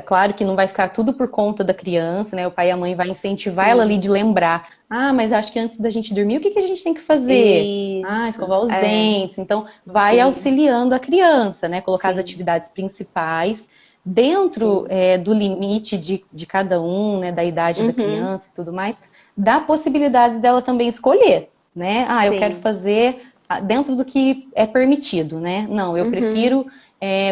claro que não vai ficar tudo por conta da criança, né? O pai e a mãe vai incentivar ela ali sim. de lembrar. Ah, mas acho que antes da gente dormir, o que que a gente tem que fazer? Ah, Isso, escovar os dentes. Então, vai sim, auxiliando a criança, né? Colocar as sim, atividades principais dentro sim. do limite de cada um, né? Da idade da Uhum, criança e tudo mais, dá possibilidade dela também escolher, né? Ah, eu quero sim. fazer dentro do que é permitido, né? Não, eu Uhum, prefiro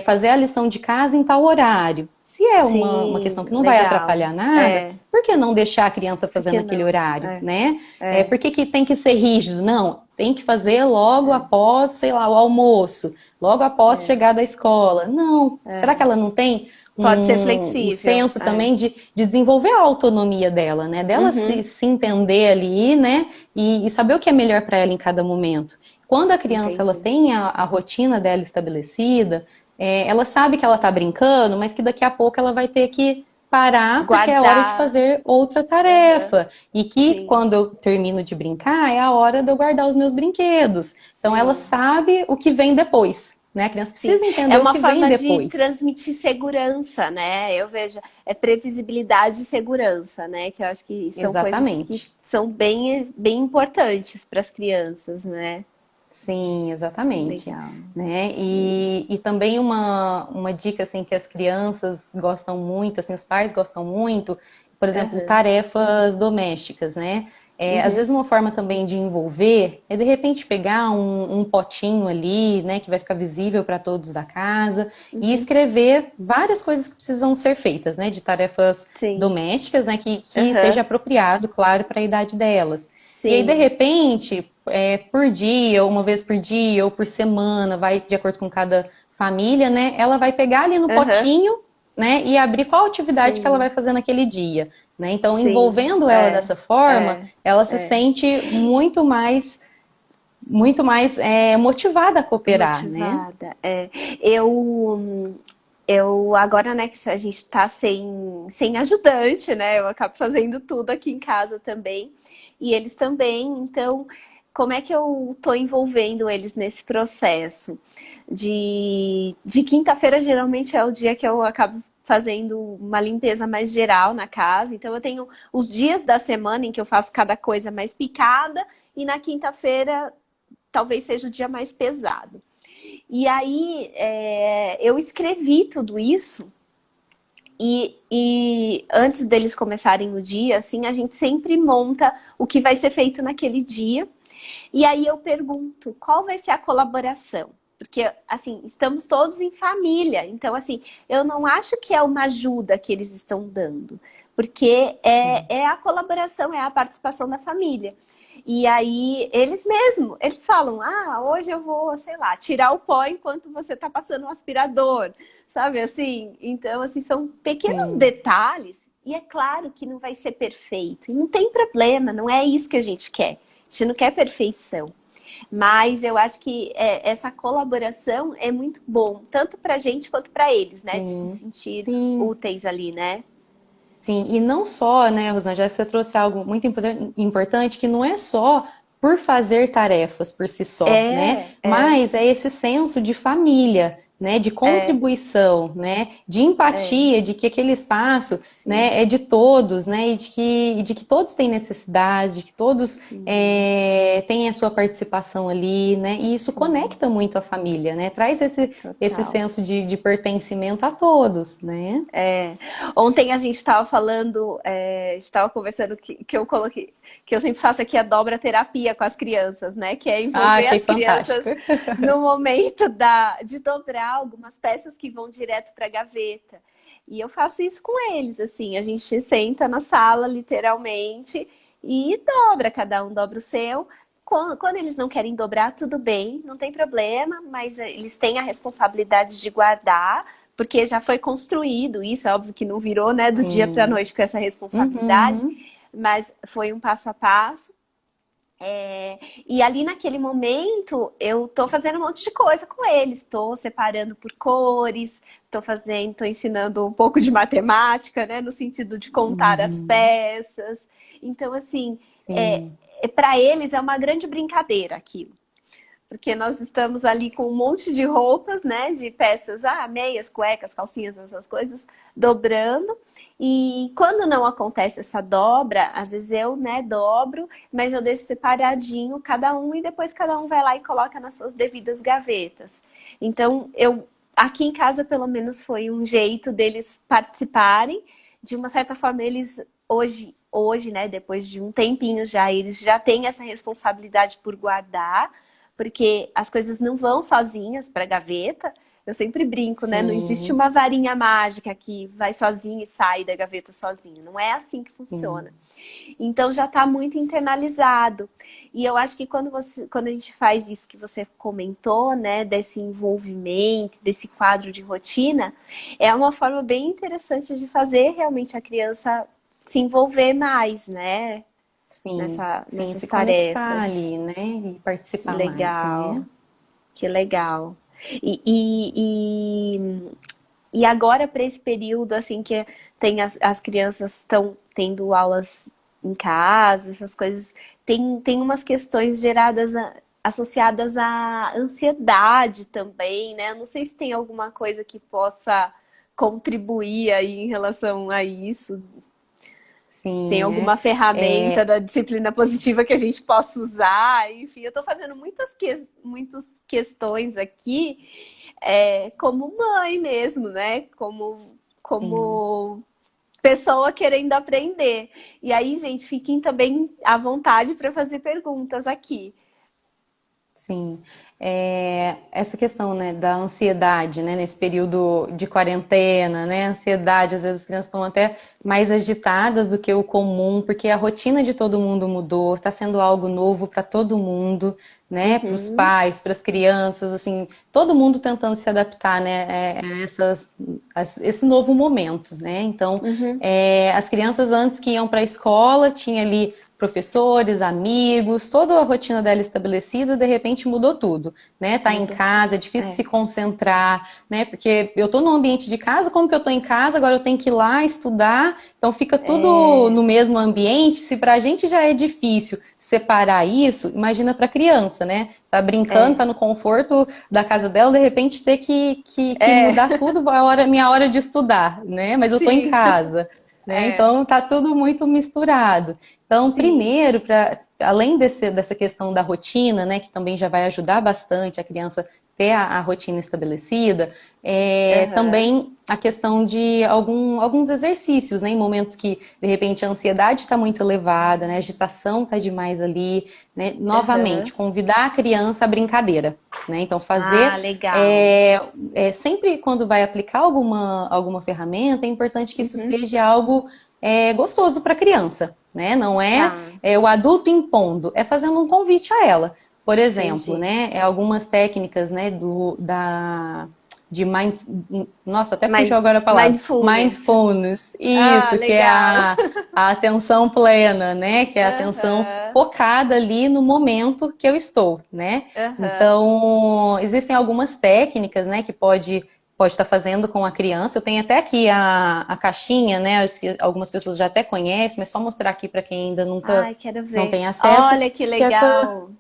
fazer a lição de casa em tal horário. Se é uma questão sim, que não vai legal. atrapalhar nada, É, por que não deixar a criança por fazendo que aquele não? horário, né? É, Por que tem que ser rígido? Não, tem que fazer logo após, sei lá, o almoço, logo após é, chegar da escola. Não, será que é. ela não tem Pode ser um flexível. senso É. também de desenvolver a autonomia dela, né? Dela Uhum, se entender ali, né? E saber o que é melhor para ela em cada momento. Quando a criança ela entendi. tem a rotina dela estabelecida, ela sabe que ela está brincando, mas que daqui a pouco ela vai ter que parar porque é hora de Guardar. fazer outra Aham, tarefa. E que sim, quando eu termino de brincar, é a hora de eu guardar os meus brinquedos. Então ela sim. sabe o que vem depois. Né? A criança Sim, precisa é entender o uma que vem forma de depois. transmitir segurança, né? Eu vejo, é previsibilidade e segurança, né? Que eu acho que são coisas que Exatamente. são bem importantes para as crianças, né? Sim, exatamente. Legal. Né? E também uma dica assim que as crianças gostam muito, assim, os pais gostam muito, por exemplo, Aham. tarefas domésticas, né? Às Uhum. vezes uma forma também de envolver é de repente pegar um potinho ali, né, que vai ficar visível para todos da casa e Uhum. escrever várias coisas que precisam ser feitas, né, de tarefas Sim. domésticas, né, que seja Aham. apropriado, claro, para a idade delas. E aí, de Sim. repente, por dia, ou uma vez por dia, ou por semana, vai de acordo com cada família, né? Ela vai pegar ali no Aham. potinho né, e abrir qual atividade que ela sim, vai fazer naquele dia, né? Então, sim, envolvendo ela dessa forma, é, ela se é. sente muito mais motivada a cooperar, né? Motivada, é. Eu agora, né, que a gente tá sem ajudante, né? Eu acabo fazendo tudo aqui em casa também. E eles também, então, como é que eu tô envolvendo eles nesse processo? De quinta-feira, geralmente é o dia que eu acabo fazendo uma limpeza mais geral na casa. Então, eu tenho os dias da semana em que eu faço cada coisa mais picada, e na quinta-feira talvez seja o dia mais pesado. E aí eu escrevi tudo isso e antes deles começarem o dia, assim, a gente sempre monta o que vai ser feito naquele dia. E aí eu pergunto, qual vai ser a colaboração? Porque, assim, estamos todos em família. Então, assim, eu não acho que é uma ajuda que eles estão dando. Porque Sim. é a colaboração, é a participação da família. E aí, eles mesmos, eles falam, hoje eu vou, sei lá, tirar o pó enquanto você tá passando o aspirador, sabe assim? Então, assim, são pequenos Sim. detalhes, e é claro que não vai ser perfeito, e não tem problema, não é isso que a gente quer. A gente não quer perfeição. Mas eu acho que essa colaboração é muito bom, tanto pra gente quanto pra eles, né? De se Sim, sentir sim, úteis ali, né? sim. E não só, né, Rosângela, você trouxe algo muito importante, que não é só por fazer tarefas por si só, né? É, é, Mas é esse senso de família, né, de é, contribuição, né, de empatia, de que aquele espaço, sim, né, é de todos, né, e de que todos têm necessidade, de que todos sim, têm a sua participação ali, né? E isso sim, conecta muito a família, né? Traz esse total. senso de pertencimento a todos, né? É. Ontem a gente estava falando, estava conversando que eu coloquei, que eu sempre faço aqui a dobra terapia com as crianças, né? Que é Ah, envolver achei as fantástico. crianças no momento de dobrar algumas peças que vão direto para a gaveta. E eu faço isso com eles, assim, a gente senta na sala, literalmente, e dobra, cada um dobra o seu. Quando eles não querem dobrar, tudo bem, não tem problema, mas eles têm a responsabilidade de guardar, porque já foi construído isso, é óbvio que não virou, né, do dia para a Sim. noite com essa responsabilidade, Uhum. mas foi um passo a passo. E ali naquele momento eu tô fazendo um monte de coisa com eles, tô separando por cores, tô ensinando um pouco de matemática, né, no sentido de contar as Uhum. peças. Então, assim, Sim. para eles é uma grande brincadeira aquilo, porque nós estamos ali com um monte de roupas, né, de peças, meias, cuecas, calcinhas, essas coisas, dobrando. E quando não acontece essa dobra, às vezes eu, né, dobro, mas eu deixo separadinho cada um e depois cada um vai lá e coloca nas suas devidas gavetas. Então, eu aqui em casa pelo menos foi um jeito deles participarem. De uma certa forma, eles hoje, né, depois de um tempinho já, eles já têm essa responsabilidade por guardar, porque as coisas não vão sozinhas para a gaveta. Eu sempre brinco, né? Não existe Sim. uma varinha mágica que vai sozinha e sai da gaveta sozinho. Não é assim que funciona. Sim. Então já está muito internalizado. E eu acho que quando a gente faz isso que você comentou, né, desse envolvimento, desse quadro de rotina, é uma forma bem interessante de fazer realmente a criança se envolver mais, né, Sim. Sim. nessas Se conectar tarefas. ali, né? E Que participar mais, legal. né? Que legal. E, e, e agora, para esse período, assim, que tem as crianças estão tendo aulas em casa, essas coisas, tem umas questões associadas à ansiedade também, né? Eu não sei se tem alguma coisa que possa contribuir aí em relação a isso. Tem Sim, né? alguma ferramenta É, da disciplina positiva que a gente possa usar? Enfim, eu estou fazendo muitas questões aqui, como mãe mesmo, né? sim. Como pessoa querendo aprender. E aí, gente, fiquem também à vontade para fazer perguntas aqui. Sim, essa questão, né, da ansiedade, né, nesse período de quarentena, né, ansiedade, às vezes as crianças estão até mais agitadas do que o comum, porque a rotina de todo mundo mudou, está sendo algo novo para todo mundo, né, para os Uhum. pais, para as crianças, assim, todo mundo tentando se adaptar, né, esse novo momento, né, então, Uhum. as crianças antes que iam para a escola, tinha ali professores, amigos, toda a rotina dela estabelecida, de repente mudou tudo, né? Tá em Muda casa, tudo. é difícil se É. concentrar, né? Porque eu tô no ambiente de casa, como que eu tô em casa, agora eu tenho que ir lá estudar, então fica tudo É. no mesmo ambiente. Se pra gente já é difícil separar isso, imagina pra criança, né? Tá brincando, É. tá no conforto da casa dela, de repente ter que É. mudar tudo, minha hora de estudar, né? Mas eu tô em Sim. casa. Né? É. Então tá tudo muito misturado. Então, Sim. primeiro, além dessa questão da rotina, né, que também já vai ajudar bastante a criança ter a rotina estabelecida, Aham. também a questão de alguns exercícios, né, em momentos que, de repente, a ansiedade está muito elevada, né, a agitação está demais ali, né, novamente, Aham. convidar a criança à brincadeira, né, então Ah, fazer legal. sempre quando vai aplicar alguma ferramenta, é importante que isso Uhum. seja algo gostoso para a criança, né? Não Tá. o adulto impondo, é fazendo um convite a ela. Por exemplo, Entendi. né? Algumas técnicas, né? De mind, nossa, até fugiu agora a palavra. Mindfulness. Mindfulness, Ah, isso, que é legal. a atenção plena, né? Que é a atenção Aham. focada ali no momento que eu estou, né? Aham. Então, existem algumas técnicas, né, que pode estar fazendo com a criança. Eu tenho até aqui a caixinha, né? Algumas pessoas já até conhecem, mas só mostrar aqui para quem ainda nunca Ai, quero não ver. tem acesso, Olha que que essa legal.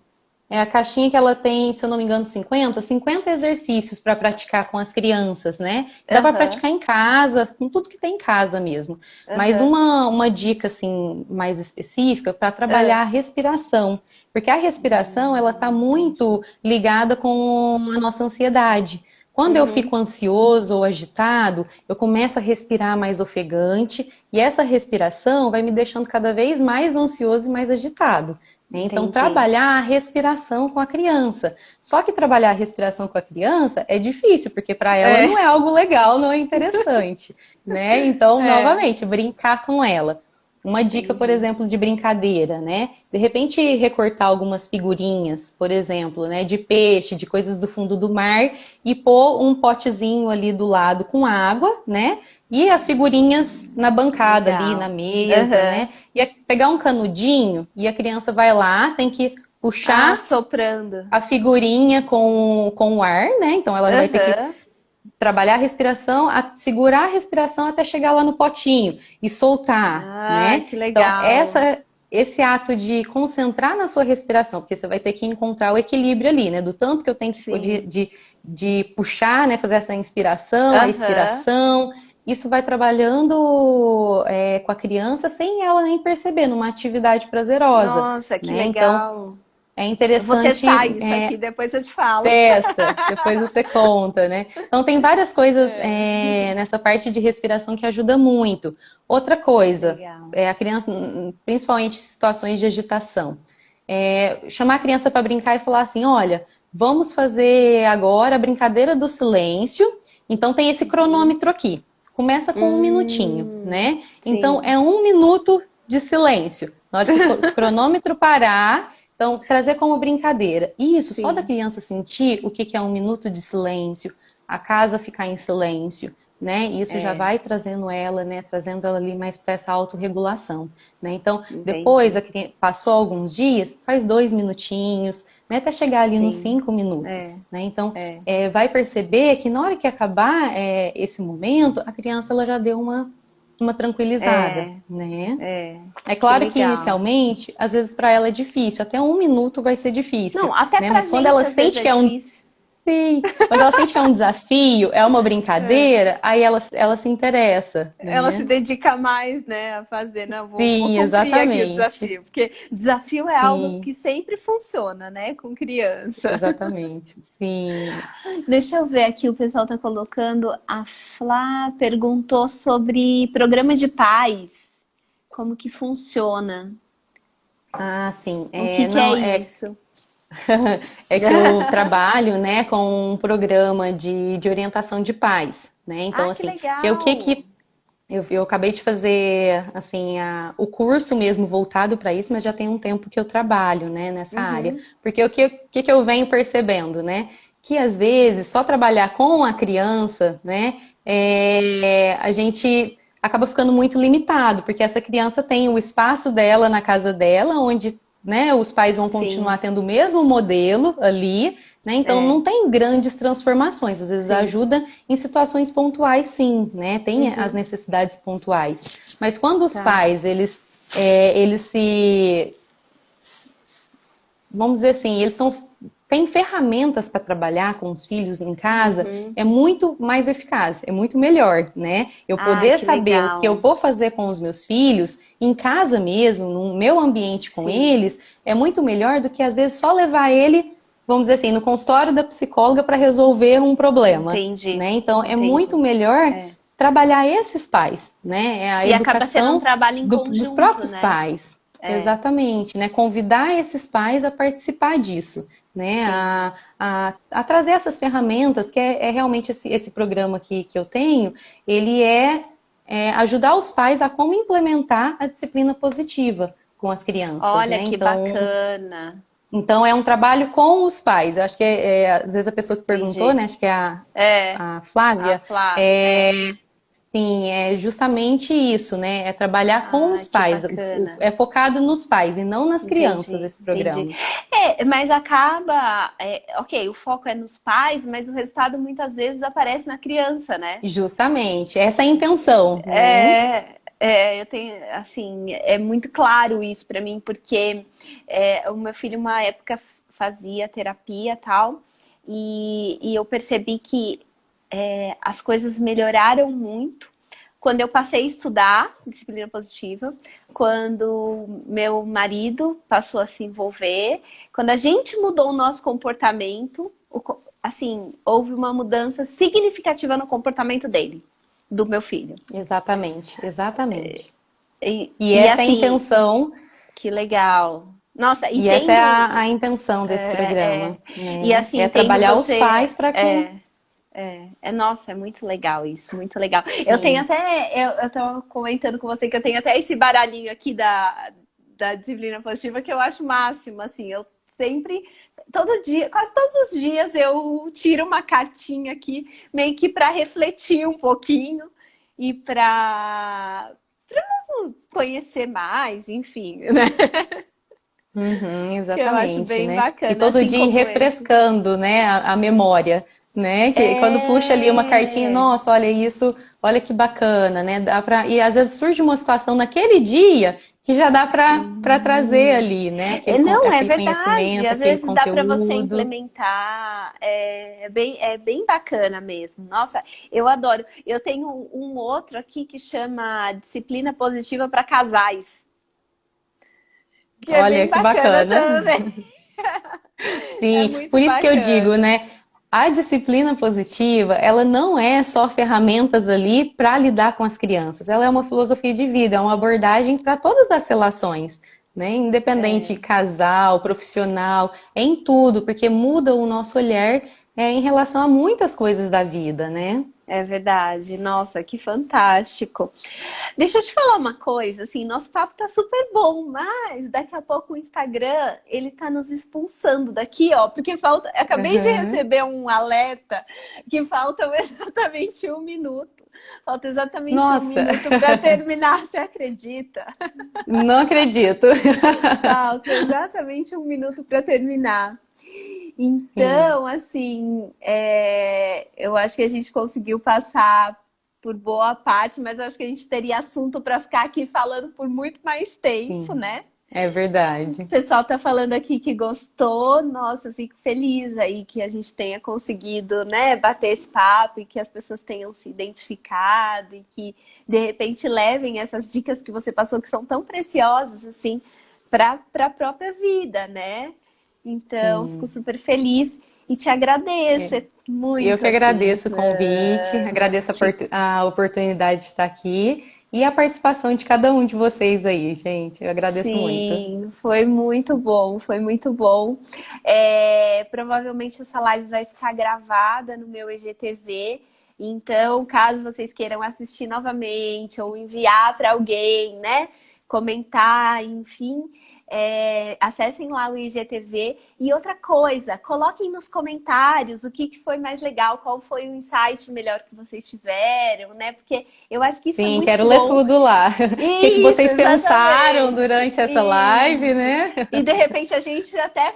é a caixinha que ela tem, se eu não me engano, 50 exercícios para praticar com as crianças, né? Dá para Aham. praticar em casa, com tudo que tem em casa mesmo. Mas Aham. uma dica assim mais específica para trabalhar Ah, a respiração, porque a respiração ela está entendi. muito ligada com a nossa ansiedade. Quando eu Uhum. fico ansioso ou agitado, eu começo a respirar mais ofegante e essa respiração vai me deixando cada vez mais ansioso e mais agitado. Né? Então, Entendi. trabalhar a respiração com a criança. Só que trabalhar a respiração com a criança é difícil, porque para ela É. não é algo legal, não é interessante. Né? Então, É. novamente, brincar com ela. Uma dica, por Entendi. exemplo, de brincadeira, né? De repente recortar algumas figurinhas, por exemplo, né, de peixe, de coisas do fundo do mar e pôr um potezinho ali do lado com água, né? E as figurinhas na bancada ali, na Legal. mesa, né? Aham. E pegar um canudinho e a criança vai lá, tem que Ah, puxar soprando. a figurinha com o ar, né? Então ela vai ter que Aham. trabalhar a respiração, segurar a respiração até chegar lá no potinho e soltar, Ah, né? que Então, legal. esse ato de concentrar na sua respiração, porque você vai ter que encontrar o equilíbrio ali, né? Do tanto que eu tenho que Sim. de puxar, né? Fazer essa inspiração, a Aham. expiração. Isso vai trabalhando com a criança sem ela nem perceber, numa atividade prazerosa, Nossa, que né? Então, legal. é Eu vou testar interessante isso aqui, depois eu te falo. Testa, depois você conta, né? Então tem várias coisas É. nessa parte de respiração que ajuda muito. Outra coisa, Legal. a criança, principalmente em situações de agitação, chamar a criança para brincar e falar assim, olha, vamos fazer agora a brincadeira do silêncio. Então tem esse Uhum. cronômetro aqui. Começa com 1 minutinho, né? Então Sim, é 1 minuto de silêncio. Na hora que o cronômetro parar, então, trazer como brincadeira. Isso, só da sim. criança sentir o que é 1 minuto de silêncio, a casa ficar em silêncio, né? Isso já É, vai trazendo ela, né? Trazendo ela ali mais para essa autorregulação, né? Então, depois, entendi. passou alguns dias, faz 2 minutinhos, né? Até chegar ali nos Sim. 5 minutos, É, né? Então, é. vai perceber que na hora que acabar esse momento, a criança ela já deu uma tranquilizada, É, né? é. É Que claro que legal. inicialmente, às vezes para ela é difícil, até 1 minuto vai ser Não, difícil, até né? pra Mas quando gente ela às vezes sente é que é um, difícil. sim, quando ela sente que é um desafio, é uma É. brincadeira, aí ela se interessa, Ela se né? dedica mais, né, a fazer. Não, vou Sim, cumprir aqui o exatamente. desafio. Porque desafio é algo Sim, que sempre funciona, né, com criança. exatamente. Sim. Deixa eu ver aqui, o pessoal tá colocando. A Flá perguntou sobre programa de paz. Como que funciona? Ah, sim. O que que é Não, isso? É que eu trabalho, né, com um programa de orientação de pais, né? Então, Ah, que assim, que é o legal! que eu acabei de fazer, assim, o curso mesmo voltado para isso, mas já tem um tempo que eu trabalho, né, nessa área. Uhum, Porque o que eu venho percebendo, né? Que às vezes só trabalhar com a criança, né, a gente acaba ficando muito limitado, porque essa criança tem o espaço dela na casa dela, onde, né, os pais vão continuar sim, tendo o mesmo modelo ali, né? Então não é, tem grandes transformações, às vezes sim. ajuda em situações pontuais, sim, né? Tem as Uhum, necessidades pontuais. Mas quando os tá. pais, eles se, vamos dizer assim, têm ferramentas para trabalhar com os filhos em casa, Uhum. é muito mais eficaz, é muito melhor, né? Eu Ai, poder que saber o que eu legal. vou fazer com os meus filhos, em casa mesmo, no meu ambiente com Sim, eles, é muito melhor do que às vezes só levar ele, vamos dizer assim, no consultório da psicóloga para resolver um problema, entendi, né? Então é muito entendi. melhor É. trabalhar esses pais, né? É a E acaba sendo um educação trabalho em dos conjunto, próprios né? pais. É, Exatamente, né? Convidar esses pais a participar disso, né? sim. A trazer essas ferramentas, que é realmente esse programa que eu tenho, ele ajudar os pais a como implementar a disciplina positiva com as crianças, Olha né? que bacana. Então é um trabalho com os pais. Eu acho que às vezes a pessoa que perguntou, Entendi. né? Acho que é É, a a Flávia, Flávia, é, é. sim, é justamente isso, né? É trabalhar com Ah, os que pais. bacana. É focado nos pais e não nas crianças Entendi, esse entendi. programa. É, mas acaba, ok, o foco é nos pais, mas o resultado muitas vezes aparece na criança, né? Justamente, essa é a intenção, né? Eu tenho, assim, é muito claro isso pra mim, porque o meu filho, uma época, fazia terapia e tal, e eu percebi que as coisas melhoraram muito quando eu passei a estudar disciplina positiva, quando meu marido passou a se envolver, quando a gente mudou o nosso comportamento, assim, houve uma mudança significativa no comportamento dele, do meu filho. Exatamente, exatamente. E E essa é a assim, intenção, que legal. Nossa, e essa é entendo. a intenção desse programa, E né? assim, É entendo trabalhar os você. pais para que, Nossa, é muito legal isso, muito legal. Eu tenho sim, até, eu tô comentando com você que eu tenho até esse baralhinho aqui da disciplina positiva que eu acho máximo, assim, eu sempre, todo dia, quase todos os dias eu tiro uma cartinha aqui, meio que para refletir um pouquinho e para mesmo conhecer mais, enfim, né? uhum, Que eu acho exatamente, bem né? E bacana, todo assim dia ir como esse. refrescando, né, a memória, né? Que quando puxa ali uma cartinha, É, nossa, olha isso, olha que bacana, né? E às vezes surge uma situação naquele dia que já dá para trazer sim. ali, né? Não, é Aquele verdade. conhecimento, Às aquele vezes dá para você conteúdo. implementar. É bem bacana mesmo. Nossa, eu adoro. Eu tenho um outro aqui que chama Disciplina Positiva para Casais, que é Olha bem que bacana bacana. também. É Sim, muito por isso que eu digo, bacana. né? A disciplina positiva, ela não é só ferramentas ali para lidar com as crianças. Ela é uma filosofia de vida, é uma abordagem para todas as relações, né? Independente casal, profissional, em tudo, porque muda o nosso olhar em relação a muitas coisas da vida, né? É verdade. Nossa, que fantástico. Deixa eu te falar uma coisa, assim, nosso papo tá super bom, mas daqui a pouco o Instagram, ele tá nos expulsando daqui, ó, porque falta, eu acabei de Uhum. receber um alerta que faltam exatamente 1 minuto. Falta exatamente um Nossa, minuto para terminar, você acredita? não acredito. Falta exatamente 1 minuto para terminar. Sim, Então, assim, eu acho que a gente conseguiu passar por boa parte, mas eu acho que a gente teria assunto para ficar aqui falando por muito mais tempo, sim, né? é O verdade. pessoal tá falando aqui que gostou. Nossa, eu fico feliz aí que a gente tenha conseguido, né, bater esse papo e que as pessoas tenham se identificado e que de repente levem essas dicas que você passou que são tão preciosas assim para a própria vida, né? Então, fico Sim, super feliz. E te agradeço Eu muito, que assim. agradeço o convite, agradeço a oportunidade de estar aqui e a participação de cada um de vocês aí, gente. Eu agradeço muito. Sim, foi muito bom, foi muito bom. É, provavelmente essa live vai ficar gravada no meu IGTV, então caso vocês queiram assistir novamente ou enviar para alguém, né, comentar, enfim, acessem lá o IGTV. E outra coisa, coloquem nos comentários o que foi mais legal, qual foi o insight melhor que vocês tiveram, né? Porque eu acho que isso é Sim, muito quero ler bom. tudo lá. O que que Isso, vocês pensaram exatamente. durante essa live, Isso. né? E de repente a gente até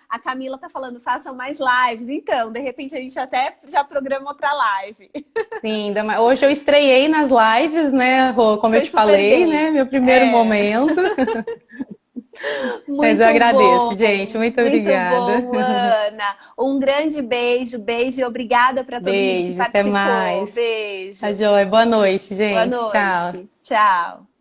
a Camila tá falando, façam mais lives. Então, de repente a gente até já programa outra live. Sim, hoje eu estreiei nas lives, né, Rô, como eu Foi te super falei, bem. né, meu primeiro É, momento. Mas eu muito agradeço, bom. gente, muito Muito obrigada. bom, Ana. Um grande beijo, beijo e obrigada para todo mundo que Beijo, até participou. mais. Tá Beijo. joia, boa noite, Boa gente. Tchau. noite. Tchau.